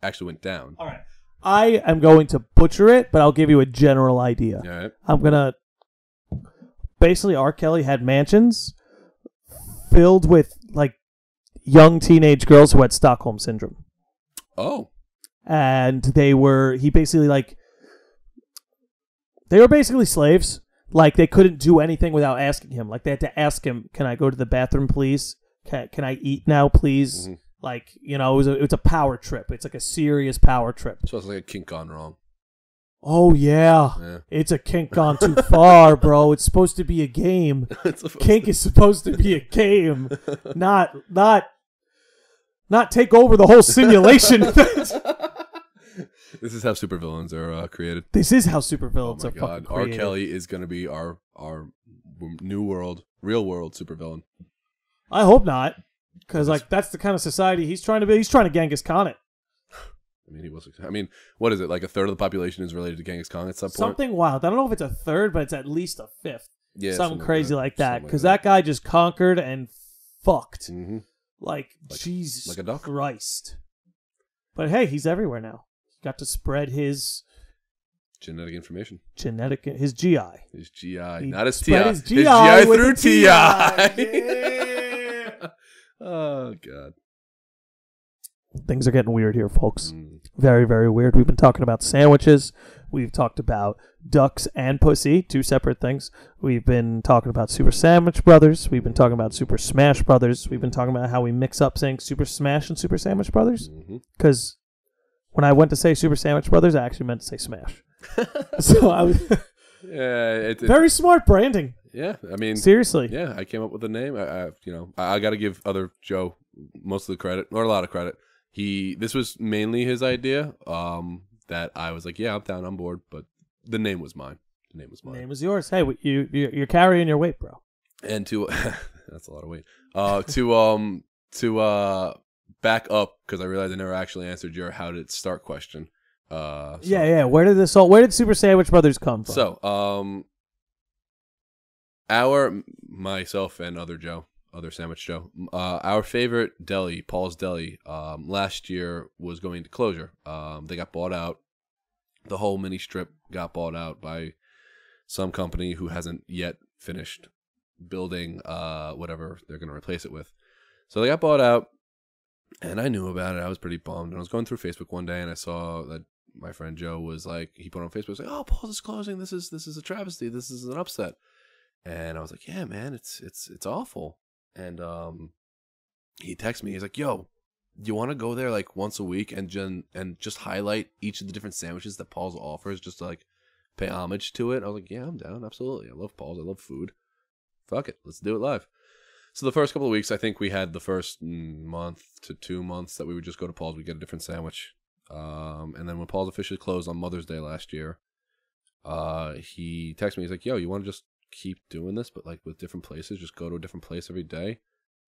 actually went down. All right. I am going to butcher it, but I'll give you a general idea. All right. I'm going to... Basically, R. Kelly had mansions filled with, young teenage girls who had Stockholm Syndrome. Oh. And he basically, they were basically slaves. They couldn't do anything without asking him. They had to ask him, can I go to the bathroom, please? Can I eat now, please? Mm-hmm. It's a power trip. It's a serious power trip. So it's like a kink gone wrong. Oh, yeah. It's a kink gone too far, bro. It's supposed to be a game. Kink is supposed to be a game, not take over the whole simulation. This is how supervillains are created. This is how supervillains Oh are my fucking god, R. created. Kelly is going to be our new world, real world supervillain. I hope not, because that's the kind of society he's trying to be. He's trying to Genghis Khan it. What is it? Like a third of the population is related to Genghis Khan at some point? Something wild. I don't know if it's a third, but it's at least a fifth. Yeah, something crazy like that. Something Because like that guy just conquered and fucked. Mm-hmm. Jesus like a duck. Christ. But hey, he's everywhere now. He got to spread his genetic information. His GI. His GI. He Not his spread TI. his His GI GI with through a TI. Yeah. Oh, God. Things are getting weird here, folks. Mm. Very, very weird. We've been talking about sandwiches. We've talked about ducks and pussy, two separate things. We've been talking about Super Sandwich Brothers. We've been talking about Super Smash Brothers. We've been talking about how we mix up saying Super Smash and Super Sandwich Brothers. Because when I went to say Super Sandwich Brothers, I actually meant to say Smash. So I was very smart branding. Yeah, I mean, seriously. Yeah, I came up with the name. I got to give other Joe most of the credit, or a lot of credit. This was mainly his idea. That I was like, yeah, I'm down, I'm bored, but the name was mine. The name was yours. Hey, you're carrying your weight, bro. And that's a lot of weight. To back up, because I realized I never actually answered your how did it start question. Yeah. Where did Super Sandwich Brothers come from? So, myself and other sandwich Joe, our favorite deli, Paul's Deli, last year was going to closure. They got bought out. The whole mini strip got bought out by some company who hasn't yet finished building whatever they're going to replace it with. So they got bought out, and I knew about it. I was pretty bummed. And I was going through Facebook one day, and I saw that my friend Joe was like, he put on Facebook, like, "Oh, Paul's is closing. This is a travesty. This is an upset." And I was like, "Yeah, man, it's awful." And he texted me. He's like, "Yo, you want to go there once a week and just highlight each of the different sandwiches that Paul's offers, just to pay homage to it?" I was like, "Yeah, I'm down. Absolutely. I love Paul's. I love food. Fuck it. Let's do it live." So the first couple of weeks, I think we had the first month to 2 months that we would just go to Paul's. We'd get a different sandwich. And then when Paul's officially closed on Mother's Day last year, he texted me. He's like, "Yo, you want to just keep doing this, but with different places? Just go to a different place every day?"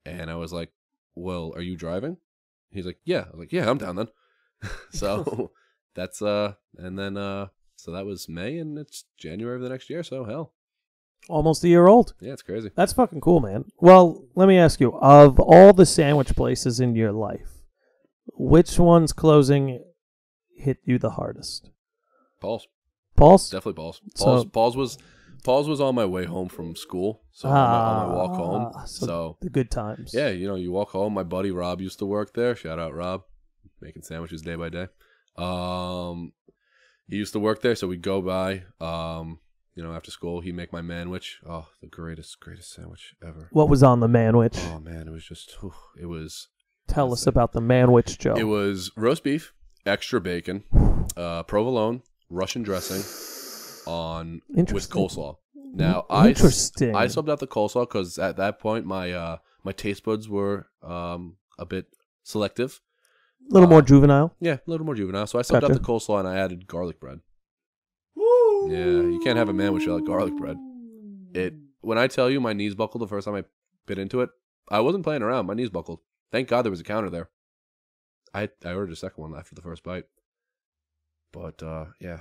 And I was like, "Well, are you driving?" He's like, "Yeah." I was like, "Yeah, I'm down then." So that's and then so that was May, and it's January of the next year. So hell, almost a year old. Yeah, it's crazy. That's fucking cool, man. Well, let me ask you: of all the sandwich places in your life, which one's closing hit you the hardest? Paul's. Definitely Paul's. Paul's was on my way home from school, so on my walk home. So the good times. Yeah, you walk home. My buddy Rob used to work there. Shout out Rob, making sandwiches day by day. He used to work there, so we'd go by. After school, he'd make my manwich. Oh, the greatest sandwich ever. What was on the manwich? Oh man, it was just. It was. Tell us about the manwich, Joe. It was roast beef, extra bacon, provolone, Russian dressing, with coleslaw. Now, Interesting. I subbed out the coleslaw because at that point my my taste buds were a bit selective. A little more juvenile. Yeah, a little more juvenile. So I subbed out the coleslaw and I added garlic bread. Woo! Yeah, you can't have a man without garlic bread. When I tell you my knees buckled the first time I bit into it, I wasn't playing around. My knees buckled. Thank God there was a counter there. I ordered a second one after the first bite. But yeah,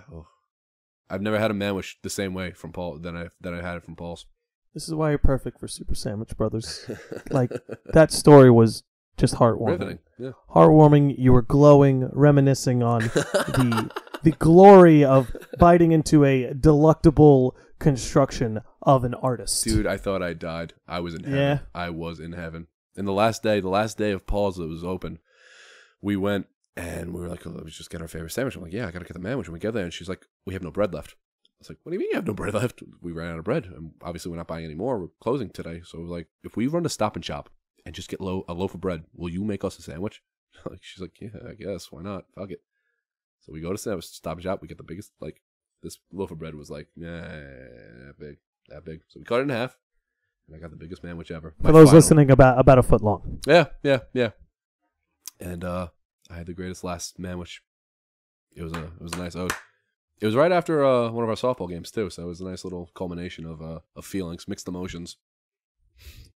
I've never had a manwich the same way from Paul than I had it from Paul's. This is why you're perfect for Super Sandwich Brothers. Like, that story was just heartwarming. Riveting, yeah. Heartwarming. You were glowing, reminiscing on the glory of biting into a delectable construction of an artist. Dude, I thought I died. I was in heaven. Yeah. I was in heaven. And the last day of Paul's that was open, we went and we were like, let's just get our favorite sandwich. I'm like, yeah, I got to get the manwich. And we get there and she's like, we have no bread left. I was like, what do you mean you have no bread left? We ran out of bread. And obviously we're not buying any more. We're closing today. So like, if we run to Stop and Shop and just get a loaf of bread, will you make us a sandwich? She's like, yeah, I guess. Why not? Fuck it. So we go to Stop and Shop. We get the biggest, like, this loaf of bread was like, that big. So we cut it in half. And I got the biggest manwich ever. For those listening, about a foot long. Yeah. And I had the greatest last manwich. It was a nice ode. It was right after one of our softball games too, so it was a nice little culmination of feelings, mixed emotions.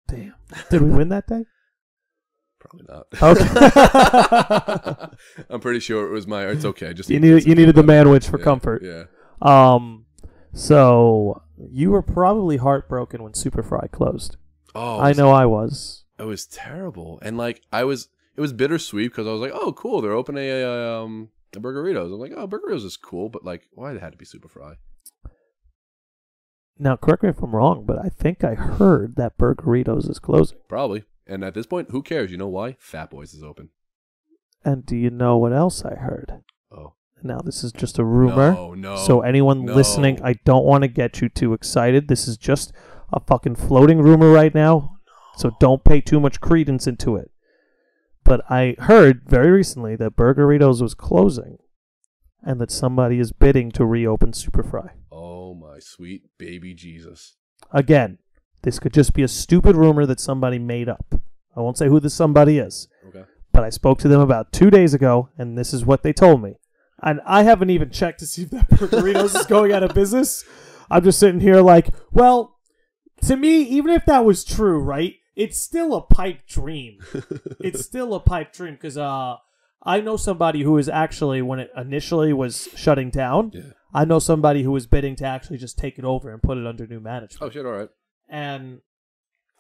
Damn. Did we win that day? Probably not. Okay. I'm pretty sure it was it's okay. Just you needed the manwich for comfort. Yeah. So you were probably heartbroken when Superfry closed. Oh, I know I was. It was terrible, and like it was bittersweet because I was like, oh, cool, they're opening a Burgeritos. I'm like, oh, Burgeritos is cool, but like, why it had to be Superfry? Now, correct me if I'm wrong, but I think I heard that Burgeritos is closing. Probably. And at this point, who cares? You know why? Fat Boys is open. And do you know what else I heard? Oh. Now, this is just a rumor. No. So anyone listening, I don't want to get you too excited. This is just a fucking floating rumor right now. So don't pay too much credence into it. But I heard very recently that Burgeritos was closing and that somebody is bidding to reopen Superfry. Oh, my sweet baby Jesus. Again, this could just be a stupid rumor that somebody made up. I won't say who the somebody is. Okay. But I spoke to them about 2 days ago, and this is what they told me. And I haven't even checked to see if that Burgeritos is going out of business. I'm just sitting here like, well, to me, even if that was true, right? It's still a pipe dream. It's still a pipe dream because I know somebody who is actually, when it initially was shutting down, I know somebody who was bidding to actually just take it over and put it under new management. Oh, shit, all right. And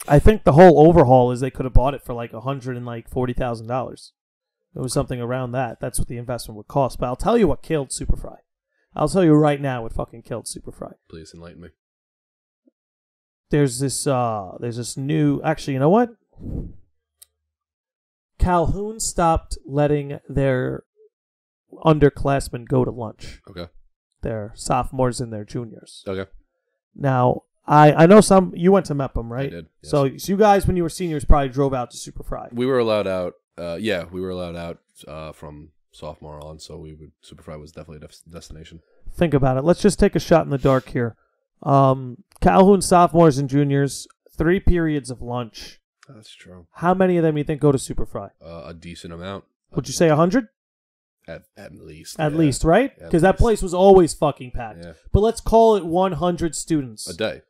I think the whole overhaul is they could have bought it for like $140,000. It was something around that. That's what the investment would cost. But I'll tell you what killed Superfry. I'll tell you right now what fucking killed Superfry. Please enlighten me. There's this new... Actually, you know what? Calhoun stopped letting their underclassmen go to lunch. Okay. Their sophomores and their juniors. Okay. Now, I know some... You went to MEPM, right? I did, yes. So you guys, when you were seniors, probably drove out to Superfry. We were allowed out... we were allowed out from sophomore on, so Superfry was definitely a destination. Think about it. Let's just take a shot in the dark here. Calhoun sophomores and juniors, 3 periods of lunch. That's true. How many of them you think go to Superfry? A decent amount. Would you say 100? At least. At least, right? Because that place was always fucking packed. Yeah. But let's call it 100 students. A day.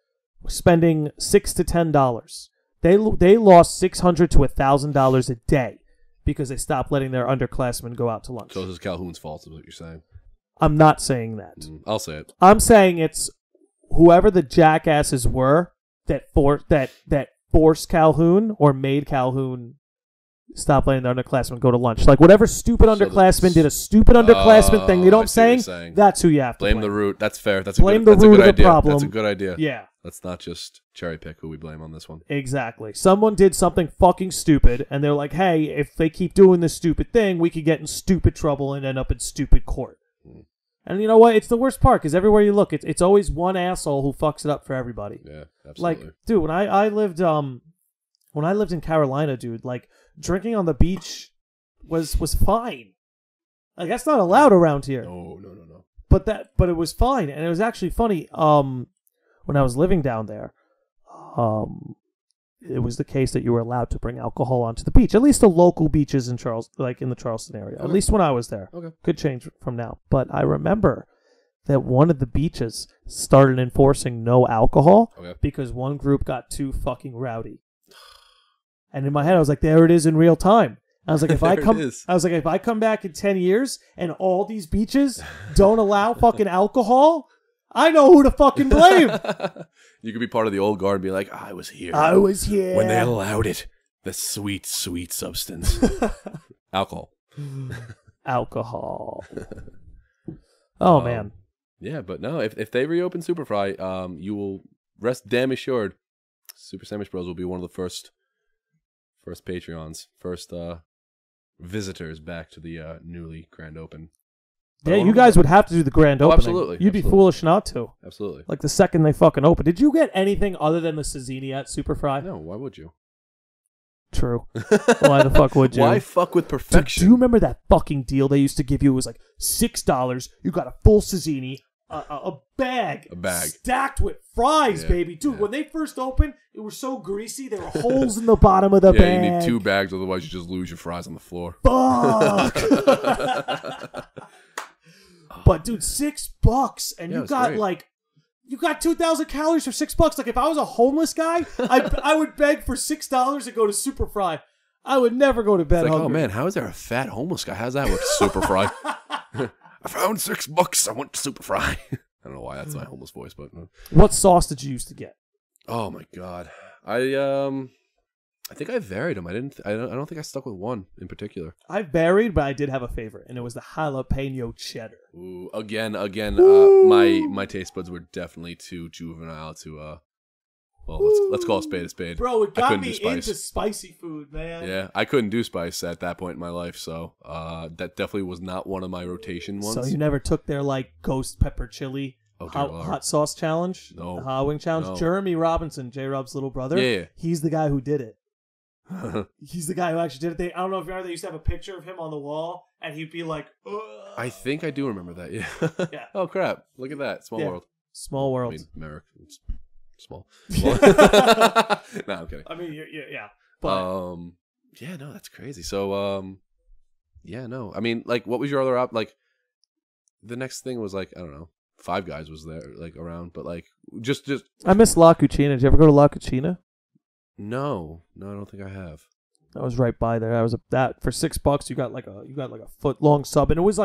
Spending $6 to $10. They lost $600 to $1,000 a day because they stopped letting their underclassmen go out to lunch. So this is Calhoun's fault, is what you're saying? I'm not saying that. I'll say it. I'm saying it's whoever the jackasses were that forced Calhoun or made Calhoun stop letting the underclassmen go to lunch. Like whatever stupid underclassmen did a stupid underclassmen thing. You know what I'm saying? That's who you have to blame. blame. The root. That's fair. That's blame a good, the root of the idea. problem. That's a good idea. Yeah. Let's not just cherry pick who we blame on this one. Exactly. Someone did something fucking stupid, and they're like, hey, if they keep doing this stupid thing, we could get in stupid trouble and end up in stupid court. And you know what? It's the worst part, because everywhere you look, it's always one asshole who fucks it up for everybody. Yeah, absolutely. Like, dude, when I lived in Carolina, dude, like, drinking on the beach was fine. Like, that's not allowed around here. No. But it was fine, and it was actually funny. when I was living down there, it was the case that you were allowed to bring alcohol onto the beach, at least the local beaches in in the Charleston area. Okay. At least when I was there. Okay. Could change from now. But I remember that one of the beaches started enforcing no alcohol because one group got too fucking rowdy. And in my head, I was like, there it is in real time. I was like, if I come back in 10 years and all these beaches don't allow fucking alcohol, I know who to fucking blame. You could be part of the old guard and be like, I was here. When they allowed it. The sweet, sweet substance. Alcohol. Alcohol. Oh, man. Yeah, but no, if they reopen Superfry, you will rest damn assured Super Sandwich Bros will be one of the first Patreons, first visitors back to the newly grand open. Yeah, you guys would have to do the grand opening. Absolutely. You'd be foolish not to. Absolutely. Like the second they fucking open. Did you get anything other than the Cizzini at Superfry? No, why would you? True. Why the fuck would you? Why fuck with perfection? Do you remember that fucking deal they used to give you? It was like $6. You got a full Cizzini, a bag stacked with fries, baby. Dude, when they first opened, it was so greasy. There were holes in the bottom of the bag. Yeah, you need 2 bags, otherwise you just lose your fries on the floor. Fuck. But dude, $6, and you got great. You got 2,000 calories for $6. Like if I was a homeless guy, I would beg for $6 to go to Superfry. I would never go to bed hungry. Oh man, how is there a fat homeless guy? How's that work? Superfry. I found $6. I went to Superfry. I don't know why that's my homeless voice, but what sauce did you used to get? Oh my god, I think I varied them. I don't think I stuck with one in particular. I varied, but I did have a favorite, and it was the jalapeno cheddar. Ooh, again, my taste buds were definitely too juvenile to let's call a spade. Bro, it got me into spicy food, man. Yeah, I couldn't do spice at that point in my life, so that definitely was not one of my rotation ones. So you never took their ghost pepper chili hot sauce challenge? No. The hot wing challenge? No. Jeremy Robinson, J-Rob's little brother. Yeah. He's the guy who did it. He's the guy who actually did it. I don't know if you remember, they used to have a picture of him on the wall, and he'd be like, ugh. I think I do remember that, yeah. Yeah. Oh, crap. Look at that. Small world. Small world. I mean, America. It's small. No, I'm kidding. I mean, yeah. But, yeah, no, that's crazy. So, yeah, no. I mean, what was your other the next thing was I don't know, Five Guys was there, around, but just. I miss La Cucina. Did you ever go to La Cucina? No, I don't think I have. I was right by there. I was that for $6. You got a foot long sub, and it was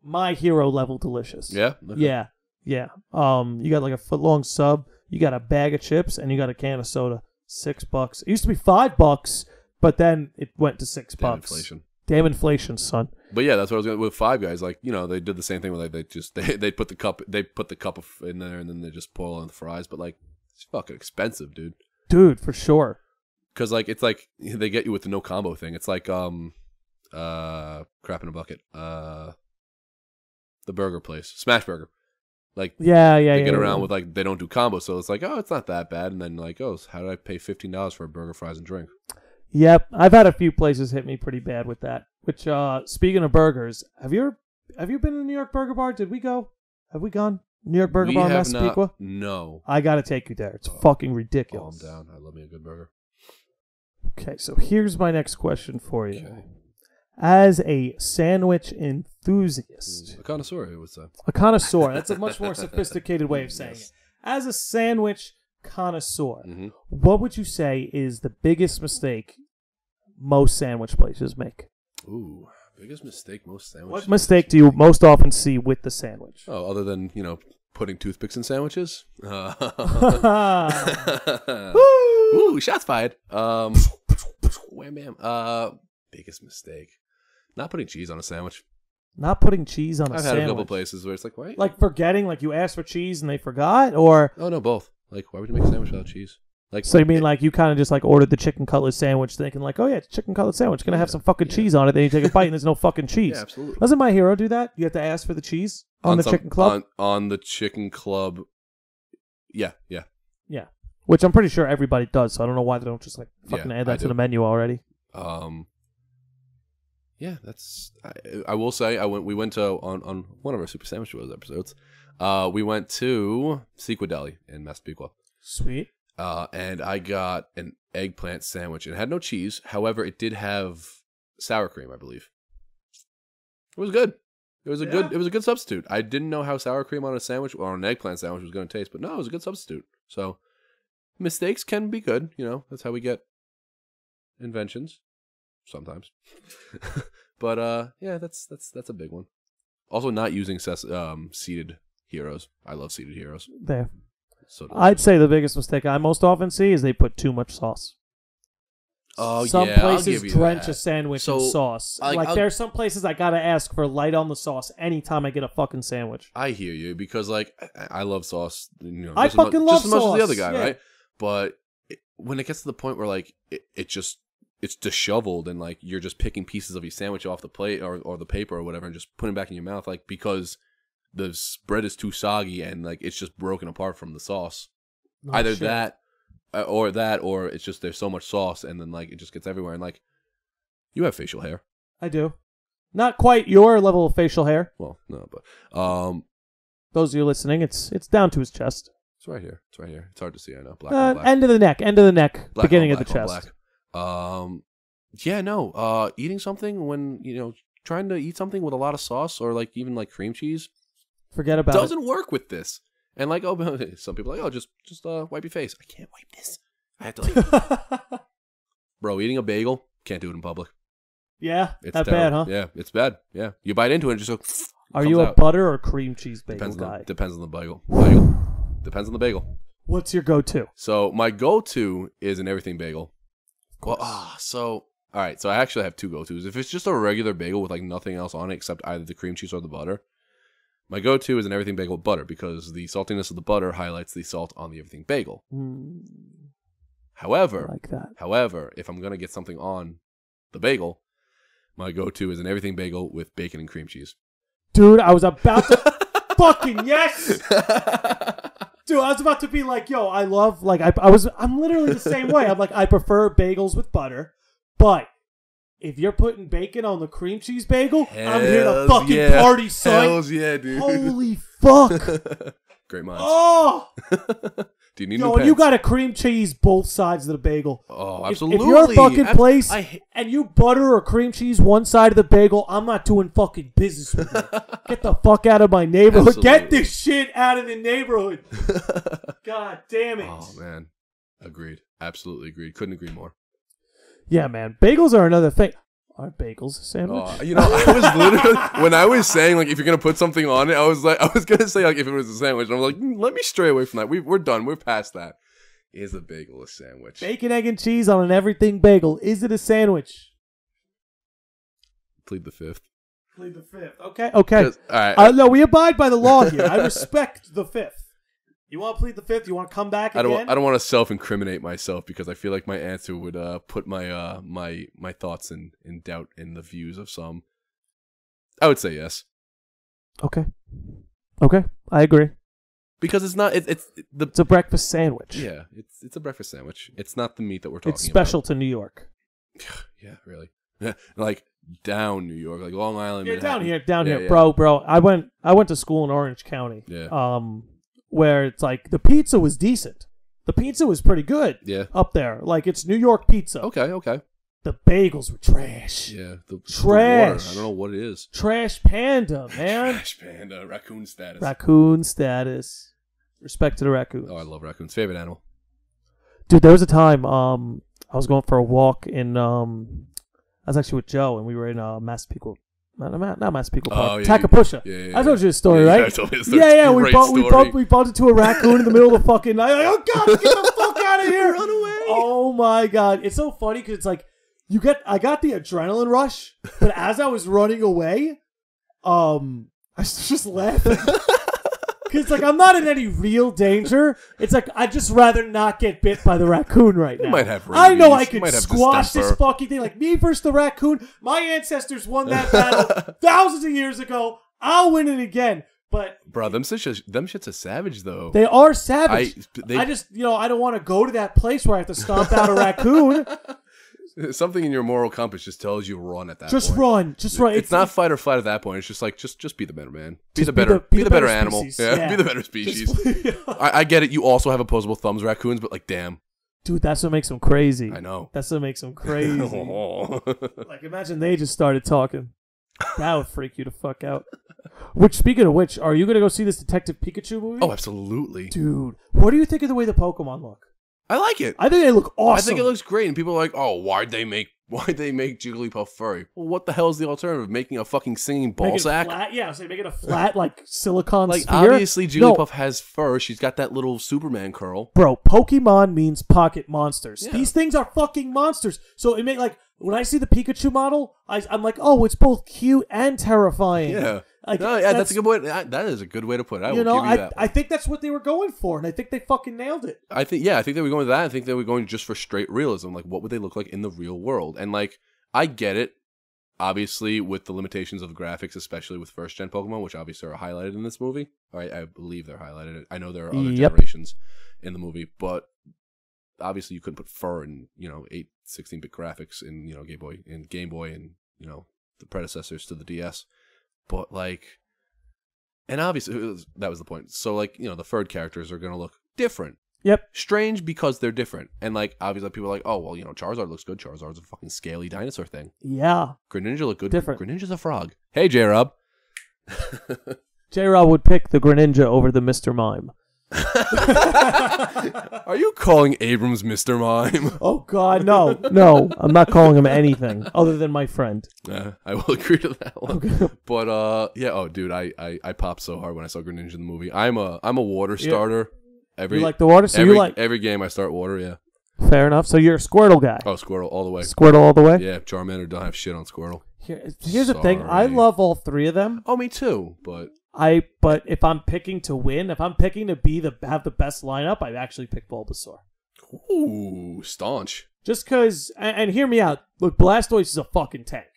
my hero level delicious. Yeah. Okay. Yeah. You got a foot long sub. You got a bag of chips, and you got a can of soda. $6. It used to be $5, but then it went to $6. Damn inflation, son. But yeah, that's what I was going with Five Guys. They did the same thing where they put the cup in there, and then they just pour on the fries. But it's fucking expensive, dude. Dude, for sure. Because it's they get you with the no combo thing. It's crap in a bucket. The burger place, Smash Burger. They get around with they don't do combos, so it's it's not that bad. And then how did I pay $15 for a burger, fries, and drink? Yep, I've had a few places hit me pretty bad with that. Which speaking of burgers, have you been to the New York Burger Bar? Did we go? Have we gone? New York Burger Bar in Massapequa? No. I gotta take you there. It's fucking ridiculous. I'm down. I love me a good burger. Okay, so here's my next question for you. Okay. As a sandwich enthusiast. A connoisseur, I would say. A connoisseur. That's a much more sophisticated way of saying it. As a sandwich connoisseur, what would you say is the biggest mistake most sandwich places make? Ooh, biggest mistake most sandwich. What mistake do you most often see with the sandwich? Oh, other than, putting toothpicks in sandwiches? Ooh, shots fired. Wham bam. Biggest mistake. Not putting cheese on a sandwich. Not putting cheese on a sandwich. I've had a couple places where it's wait. Forgetting, you asked for cheese and they forgot, or? Oh, no, both. Why would you make a sandwich without cheese? So you mean you kind of just ordered the chicken cutlet sandwich thinking oh yeah, it's chicken cutlet sandwich. It's going to have some fucking cheese on it. Then you take a bite and there's no fucking cheese. Yeah, absolutely. Doesn't My Hero do that? You have to ask for the cheese on the chicken club? On the chicken club. Yeah. Yeah. Which I'm pretty sure everybody does, so I don't know why they don't just fucking add that to the menu already. Yeah, that's. I will say we went to on one of our Super Sandwich Bros episodes. We went to Sequa Deli in Massapequa. Sweet. And I got an eggplant sandwich. It had no cheese. However, it did have sour cream, I believe. It was good. It was a good substitute. I didn't know how sour cream on a sandwich or on an eggplant sandwich was going to taste, but no, it was a good substitute. So mistakes can be good, you know. That's how we get inventions sometimes. But yeah, that's a big one. Also, not using seeded heroes. I love seeded heroes. There. So I'd say the biggest mistake I most often see is they put too much sauce. Oh, some yeah, places drench that. a sandwich So, in sauce. Like there's some places I gotta ask for light on the sauce anytime I get a fucking sandwich. I hear you because like I love sauce. You know, I fucking love just as much sauce. as the other guy, Yeah. right? But when it gets to the point where like it's disheveled and like you're just picking pieces of your sandwich off the plate or the paper or whatever and just putting it back in your mouth, like because the bread is too soggy and like it's just broken apart from the sauce. Oh, Either shit. that, or it's just there's so much sauce and then like it just gets everywhere. And like, you have facial hair. I do. Not quite your level of facial hair. Well, no, but Those of you listening, it's down to his chest. it's right here. It's right here. It's hard to see. I know. Black on black. End of the neck, Black beginning on of the black on chest. black. Yeah, no. Eating something when trying to eat something with a lot of sauce or like even like cream cheese Forget about it. doesn't work with this. And like, some people are like, just wipe your face. I can't wipe this. I have to like, bro. Eating a bagel, can't do it in public. Yeah, It's that terrible. bad, huh? Yeah, it's bad. Yeah, you bite into it and just go. Are comes you a out. butter or cream cheese bagel guy? Depends on the bagel. Depends on the bagel. What's your go-to? So my go-to is an everything bagel. Of Well, course. all right. So I actually have two go-tos. If it's just a regular bagel with like nothing else on it except either the cream cheese or the butter, my go-to is an everything bagel with butter because the saltiness of the butter highlights the salt on the everything bagel. However, I like that. However, if I'm gonna get something on the bagel, my go-to is an everything bagel with bacon and cream cheese. Dude, I was about to fucking yes. Dude, I was about to be like, yo, I love like I'm literally the same way. I'm like, I prefer bagels with butter, but if you're putting bacon on the cream cheese bagel, I'm here to fucking party, son. Hells yeah, dude. Holy fuck. Great minds. Oh. Do you need Yo, new and pens? you gotta cream cheese both sides of the bagel. Oh, If absolutely. you're a fucking place and you butter or cream cheese one side of the bagel, I'm not doing fucking business with you. Get the fuck out of my neighborhood. Absolutely. Get this shit out of the neighborhood. God damn it. Oh, man. Agreed. Absolutely agreed. Couldn't agree more. Yeah, man. Bagels are another thing. Aren't bagels a sandwich? I was literally, when I was saying, like, if you're going to put something on it, I was going to say, like, if it was a sandwich. And I was like, let me stray away from that. We're done. We're past that. Is a bagel a sandwich? Bacon, egg, and cheese on an everything bagel. Is it a sandwich? Plead the fifth. Plead the fifth. Okay. Okay. All right. No, we abide by the law here. I respect the fifth. You want to plead the fifth? You want to come back again? I don't want to self-incriminate myself because I feel like my answer would put my my thoughts in doubt in the views of some. I would say yes. Okay. Okay. I agree. Because it's not it's a breakfast sandwich. Yeah, it's a breakfast sandwich. It's not the meat that we're talking about. It's special to New York. Yeah, really. Like down New York, like Long Island. Yeah, Manhattan. down here, Yeah. bro. I went to school in Orange County. Yeah. Where it's like the pizza was decent. The pizza was pretty good. Yeah. Up there, like it's New York pizza. Okay. The bagels were trash. Yeah. The Trash. water, I don't know what it is. Trash panda, man. Trash panda, raccoon status. Raccoon status. Respect to the raccoons. Oh, I love raccoons. Favorite animal. Dude, there was a time I was going for a walk in I was actually with Joe and we were in Massapequa. Not Massapequa Park. Takapusha. Yeah. I told you a story, right? I told you a story. Yeah. Great We bumped into a raccoon in the middle of the fucking night. Like, oh god, get the fuck out of here! Run away! Oh my god, it's so funny because it's like I got the adrenaline rush, but as I was running away, I was just laughing. Because like I'm not in any real danger. It's like I'd just rather not get bit by the raccoon right now. You might have I know I rabies. You could might have squash this distemper. fucking thing. Like me versus the raccoon. My ancestors won that battle thousands of years ago. I'll win it again. But Bro, them shits are savage though. they are savage. I I just I don't want to go to that place where I have to stomp out a raccoon. Something in your moral compass just tells you run at that Just point. run. Just run. It's not fight or flight at that point. It's just like, just be the better man. Be the better better animal. species. Yeah, Yeah. be the better species. I get it. You also have opposable thumbs raccoons, but like, damn. Dude, that's what makes them crazy. I know. That's what makes them crazy. Like, imagine they just started talking. That would freak you the fuck out. Which, speaking of which, are you going to go see this Detective Pikachu movie? Oh, absolutely. Dude, what do you think of the way the Pokemon look? I like it. I think they look awesome. I think it looks great, and people are like, "Oh, why'd they make Jigglypuff furry?" Well, what the hell is the alternative? Making a fucking singing ball sack? Flat? Yeah, so make it a flat like silicon like sphere. Obviously, Jigglypuff has fur. She's got that little Superman curl. Bro, Pokemon means pocket monsters. Yeah. These things are fucking monsters. So it make like when I see the Pikachu model, I'm like, oh, it's both cute and terrifying. Yeah. Like, No, yeah, that's a good way. That is a good way to put it. I will give you that. I think that's what they were going for, and I think they fucking nailed it. I think they were going with that. I think they were going just for straight realism. Like, what would they look like in the real world? And like, I get it. Obviously, with the limitations of graphics, especially with first gen Pokemon, which obviously are highlighted in this movie. I believe they're highlighted. I know there are other generations in the movie, but obviously you couldn't put fur in 16-bit graphics in Game Boy and the predecessors to the DS. But like, and obviously that was the point. So like, the furred characters are gonna look different. Yep. Strange because they're different. And like, obviously people are like, oh well, Charizard looks good. Charizard's a fucking scaly dinosaur thing. Yeah. Greninja look good. Different. Greninja's a frog. Hey J-Rob. J-Rob would pick the Greninja over the Mr. Mime. Are you calling Abrams Mr. Mime? Oh God, no, I'm not calling him anything other than my friend. I will agree to that one. Okay. But yeah, oh dude, I popped so hard when I saw Greninja in the movie. I'm a water starter. You like the water? So every game I start water. Yeah. Fair enough. So you're a Squirtle guy. Oh, Squirtle all the way. Squirtle all the way. Yeah, Charmander don't have shit on Squirtle. Here's the thing. I love all three of them. Oh, me too. But if I'm picking to win, if I'm picking to have the best lineup, I actually pick Bulbasaur. Ooh, staunch. Just because, and hear me out. Look, Blastoise is a fucking tank,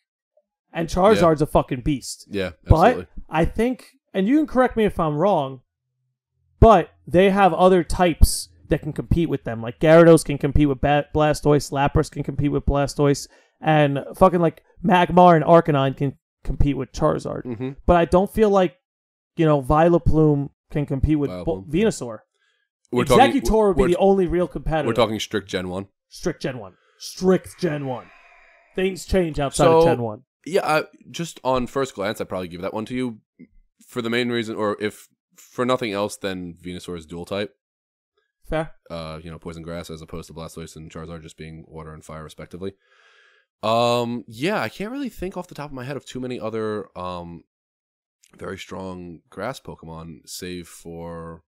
and Charizard's a fucking beast. Yeah, absolutely. But I think, and you can correct me if I'm wrong, but they have other types that can compete with them. Like Gyarados can compete with Blastoise, Lapras can compete with Blastoise, and fucking like Magmar and Arcanine can compete with Charizard. Mm-hmm. But I don't feel like, Vileplume can compete with Venusaur. Executor would be the only real competitor. We're talking strict Gen 1. Strict Gen 1. Strict Gen 1. Things change outside of Gen 1. Yeah, just on first glance, I'd probably give that one to you for the main reason, or if for nothing else, then Venusaur is dual type. Fair. Poison grass as opposed to Blastoise and Charizard just being water and fire respectively. Yeah, I can't really think off the top of my head of too many other very strong grass Pokemon, save for...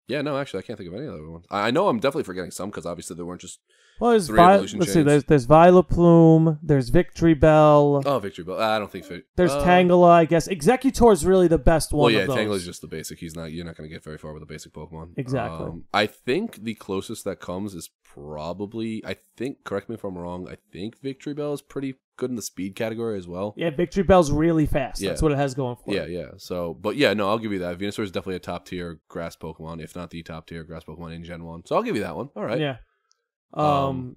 Yeah, no, actually, I can't think of any other ones. I know I'm definitely forgetting some, because obviously there weren't just there's three evolution let's chains. see, there's Vileplume, there's Victory Bell. Oh, Victory Bell. I don't think... There's Tangela, I guess. Executor is really the best one of those. Tangela is just the basic. You're not going to get very far with a basic Pokemon. Exactly. I think the closest that comes is probably... correct me if I'm wrong, I think Victory Bell is pretty good in the speed category as well. Yeah, Victory Bell's really fast. Yeah. That's what it has going for it. Yeah. So, but yeah, no, I'll give you that. Venusaur is definitely a top tier grass Pokemon, if not the top tier grass Pokemon in Gen 1. So I'll give you that one. All right. Yeah. And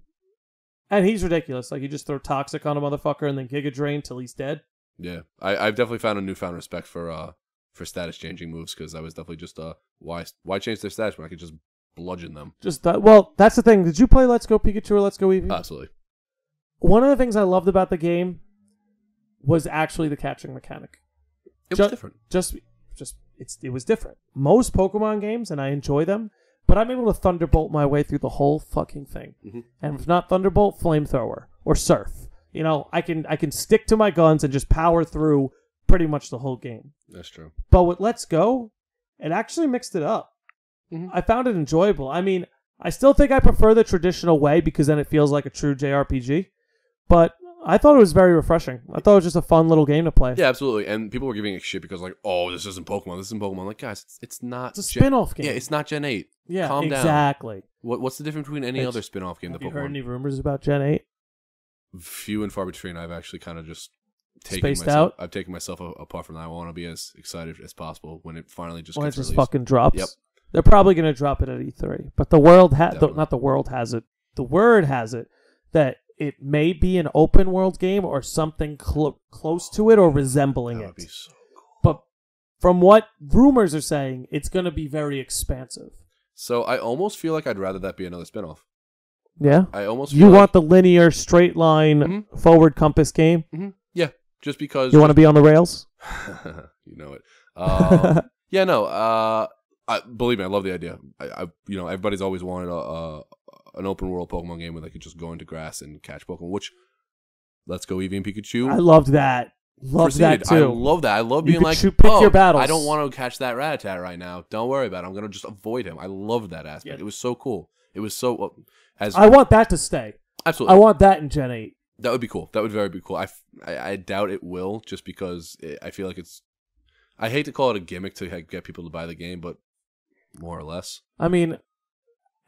he's ridiculous. Like, you just throw Toxic on a motherfucker and then Giga Drain till he's dead. Yeah. I've definitely found a newfound respect for status changing moves, because I was definitely just why change their status when I could just bludgeon them? Well, that's the thing. Did you play Let's Go Pikachu or Let's Go Eevee? Absolutely. One of the things I loved about the game was actually the catching mechanic. It was different. It was different. Most Pokemon games, and I enjoy them, but I'm able to Thunderbolt my way through the whole fucking thing. Mm-hmm. And if not Thunderbolt, Flamethrower or Surf. I can stick to my guns and just power through pretty much the whole game. That's true. But with Let's Go, it actually mixed it up. Mm-hmm. I found it enjoyable. I mean, I still think I prefer the traditional way, because then it feels like a true JRPG. But I thought it was very refreshing. I thought it was just a fun little game to play. Yeah, absolutely. And people were giving it shit because, like, oh, this isn't Pokemon. This isn't Pokemon. Like, guys, it's not. It's a spin-off game. Yeah, it's not Gen 8. Yeah, calm down. Exactly. What's the difference between any other spin-off game? Have you heard any rumors about Gen 8? Few and far between. I've actually kind of just spaced out. I've taken myself apart from that. I want to be as excited as possible when it finally just when gets it just released. fucking drops. Yep. They're probably going to drop it at E3, but the world not the world has it. the word has it that it may be an open world game or something close to it or resembling That would it. be so cool. But from what rumors are saying, it's going to be very expansive. So I almost feel like I'd rather that be another spinoff. Yeah? I almost You want the linear, straight line, forward compass game? Mm-hmm. Yeah, just because... You want to be on the rails? You know it. Yeah, no. Believe me, I love the idea. Everybody's always wanted an open world Pokemon game where they could just go into grass and catch Pokemon. Which, Let's Go Eevee and Pikachu. I loved that. Loved that too. I love that. I love being like, pick your battles. I don't want to catch that Rattata right now. Don't worry about it. I'm gonna just avoid him. I loved that aspect. Yeah. It was so cool. It was so. I want that to stay. Absolutely. I want that in Gen 8. That would be cool. That would very be cool. I doubt it will, just because I feel like it's. I hate to call it a gimmick to get people to buy the game, but more or less. I mean,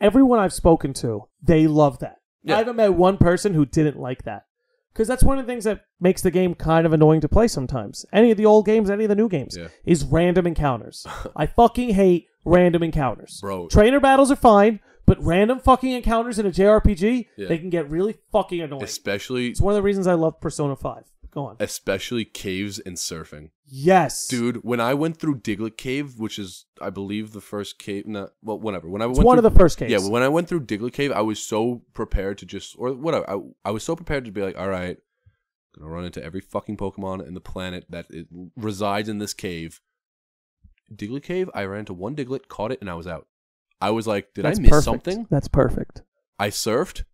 everyone I've spoken to, they love that. Yeah. I haven't met one person who didn't like that. Because that's one of the things that makes the game kind of annoying to play sometimes. Any of the old games, any of the new games, is random encounters. I fucking hate random encounters. Bro. Trainer battles are fine, but random fucking encounters in a JRPG, they can get really fucking annoying. Especially... It's one of the reasons I love Persona 5. Go on. Especially caves and surfing. Yes. Dude, when I went through Diglett Cave, which is, I believe, the first cave... whatever. It's one of the first caves. Yeah, when I went through Diglett Cave, I was so prepared to just... Or whatever. I was so prepared to be like, all right, I'm going to run into every fucking Pokemon in the planet that resides in this cave. Diglett Cave, I ran into one Diglett, caught it, and I was out. I was like, did I miss something? That's perfect. I surfed.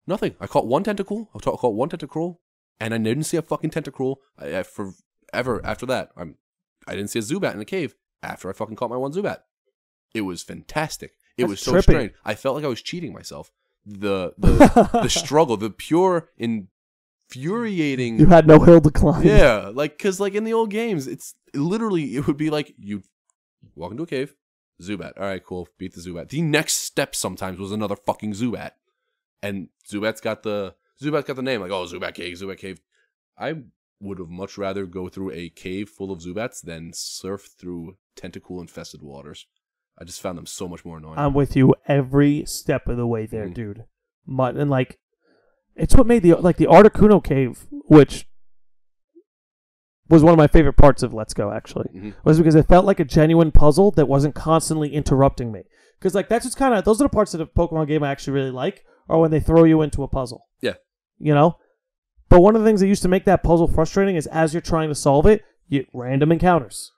Nothing. I caught one Tentacool. I caught one Tentacruel. And I didn't see a fucking Tentacruel forever after that. I didn't see a Zubat in the cave after I fucking caught my one Zubat. It was fantastic. It was so strange. I felt like I was cheating myself. The struggle, the pure infuriating... You had no hill to climb. Yeah, because in the old games, it would be like, you walk into a cave, Zubat. All right, cool. Beat the Zubat. The next step sometimes was another fucking Zubat. And Zubat's got the name, like, oh, Zubat Cave. I would have much rather go through a cave full of Zubats than surf through tentacle-infested waters. I just found them so much more annoying. I'm with you every step of the way there, dude. And, it's what made the Articuno Cave, which was one of my favorite parts of Let's Go, actually, was because it felt like a genuine puzzle that wasn't constantly interrupting me. Because, that's just those are the parts of the Pokemon game I actually really like, or when they throw you into a puzzle. Yeah. You know? But one of the things that used to make that puzzle frustrating is as you're trying to solve it, you get random encounters.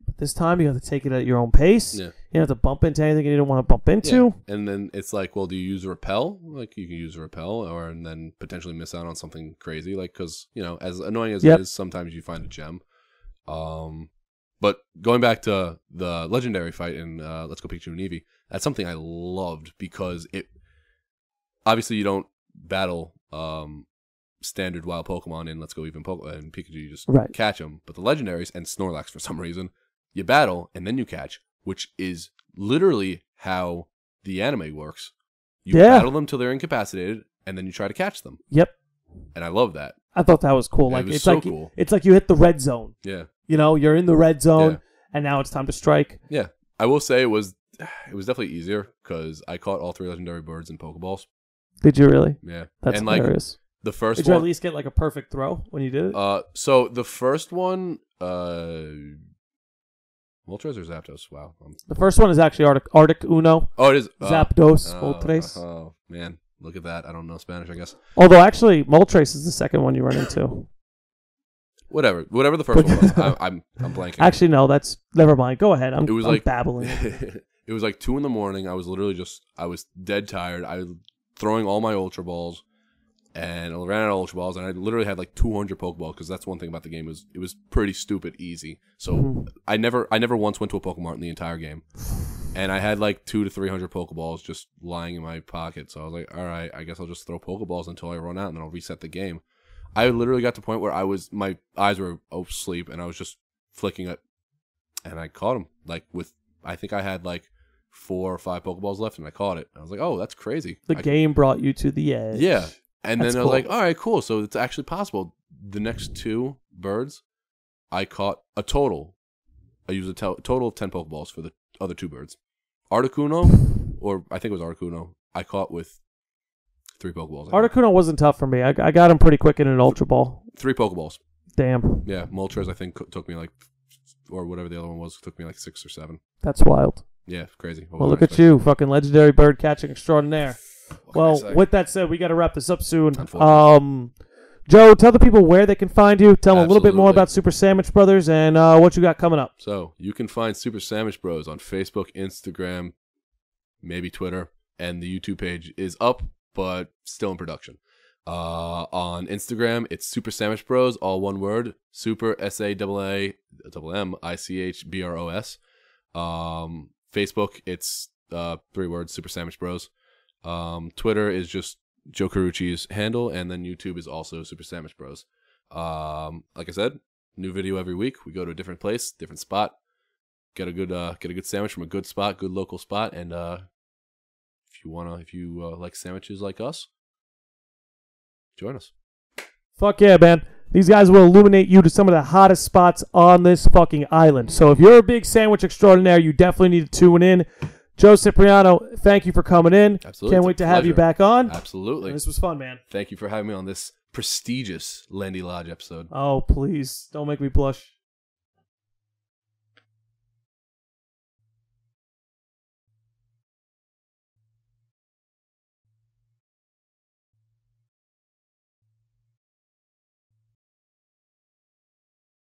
But this time you have to take it at your own pace. Yeah. You don't have to bump into anything you don't want to bump into. Yeah. And then it's like, well, do you use a repel? Like, you can use a repel and then potentially miss out on something crazy. Because, as annoying as it is, sometimes you find a gem. But going back to the legendary fight in Let's Go Pikachu and Eevee, that's something I loved because it... Obviously, you don't battle standard wild Pokemon in Let's Go Eevee and Pikachu. You just catch them. But the legendaries and Snorlax, for some reason, you battle and then you catch, which is literally how the anime works. You battle them till they're incapacitated, and then you try to catch them. Yep. And I love that. I thought that was cool. It was so cool. It's like you hit the red zone. Yeah. You're in the red zone, and now it's time to strike. Yeah. I will say it was definitely easier because I caught all 3 legendary birds in Pokeballs. Did you really? Yeah. That's hilarious. The first did you at least get a perfect throw when you did it? So the first one, Moltres or Zapdos? Wow. The first one is actually Arctic Uno. Oh, it is. Zapdos, Moltres. Oh, man. Look at that. I don't know Spanish, I guess. Although, actually, Moltres is the second one you run into. Whatever the first one was. I'm blanking. Actually, no, that's... Never mind. Go ahead. I'm babbling. It was 2 a.m. I was literally I was dead tired. I was throwing all my Ultra Balls, and I ran out of Ultra Balls, and I literally had 200 Pokeballs, because that's one thing about the game, it was pretty stupid easy. So I never once went to a Pokemart in the entire game. And I had 200 to 300 Pokeballs just lying in my pocket. So I was like, all right, I guess I'll just throw Pokeballs until I run out, and then I'll reset the game. I literally got to the point where my eyes were asleep, and I was just flicking it, and I caught him. I think I had 4 or 5 Pokeballs left, and I caught it. I was like, oh, that's crazy. The game brought you to the edge. Yeah. And then I was like, all right, cool. So it's actually possible. The next 2 birds, I caught a total. I used a total of 10 Pokeballs for the other 2 birds. Articuno, or I think it was Articuno, I caught with 3 Pokeballs. Articuno wasn't tough for me. I got him pretty quick in an Ultra Ball. 3 Pokeballs. Damn. Yeah, Moltres I think took me like, or whatever the other one was, took me like 6 or 7. That's wild. Yeah, crazy. Well, look at you, fucking legendary bird catching extraordinaire. Well, with that said, we got to wrap this up soon. Joe, tell the people where they can find you. Tell them a little bit more about Super Sandwich Brothers and what you got coming up. So, you can find Super Sandwich Bros on Facebook, Instagram, maybe Twitter, and the YouTube page is up, but still in production. On Instagram, it's Super Sandwich Bros, all one word. Super SAMMICHBROS. Facebook, it's 3 words, Super Sandwich Bros. Twitter is just Joe Carucci's handle, and then YouTube is also Super Sandwich Bros. Like I said, new video every week. We go to a different place, different spot, get a good sandwich from a good spot, good local spot, and if you like sandwiches like us, join us. Fuck yeah, man. These guys will illuminate you to some of the hottest spots on this fucking island. So if you're a big sandwich extraordinaire, you definitely need to tune in. Joe Cipriano, thank you for coming in. Absolutely. Can't wait to have you back on. Absolutely. This was fun, man. Thank you for having me on this prestigious Landi Lodge episode. Oh, please. Don't make me blush.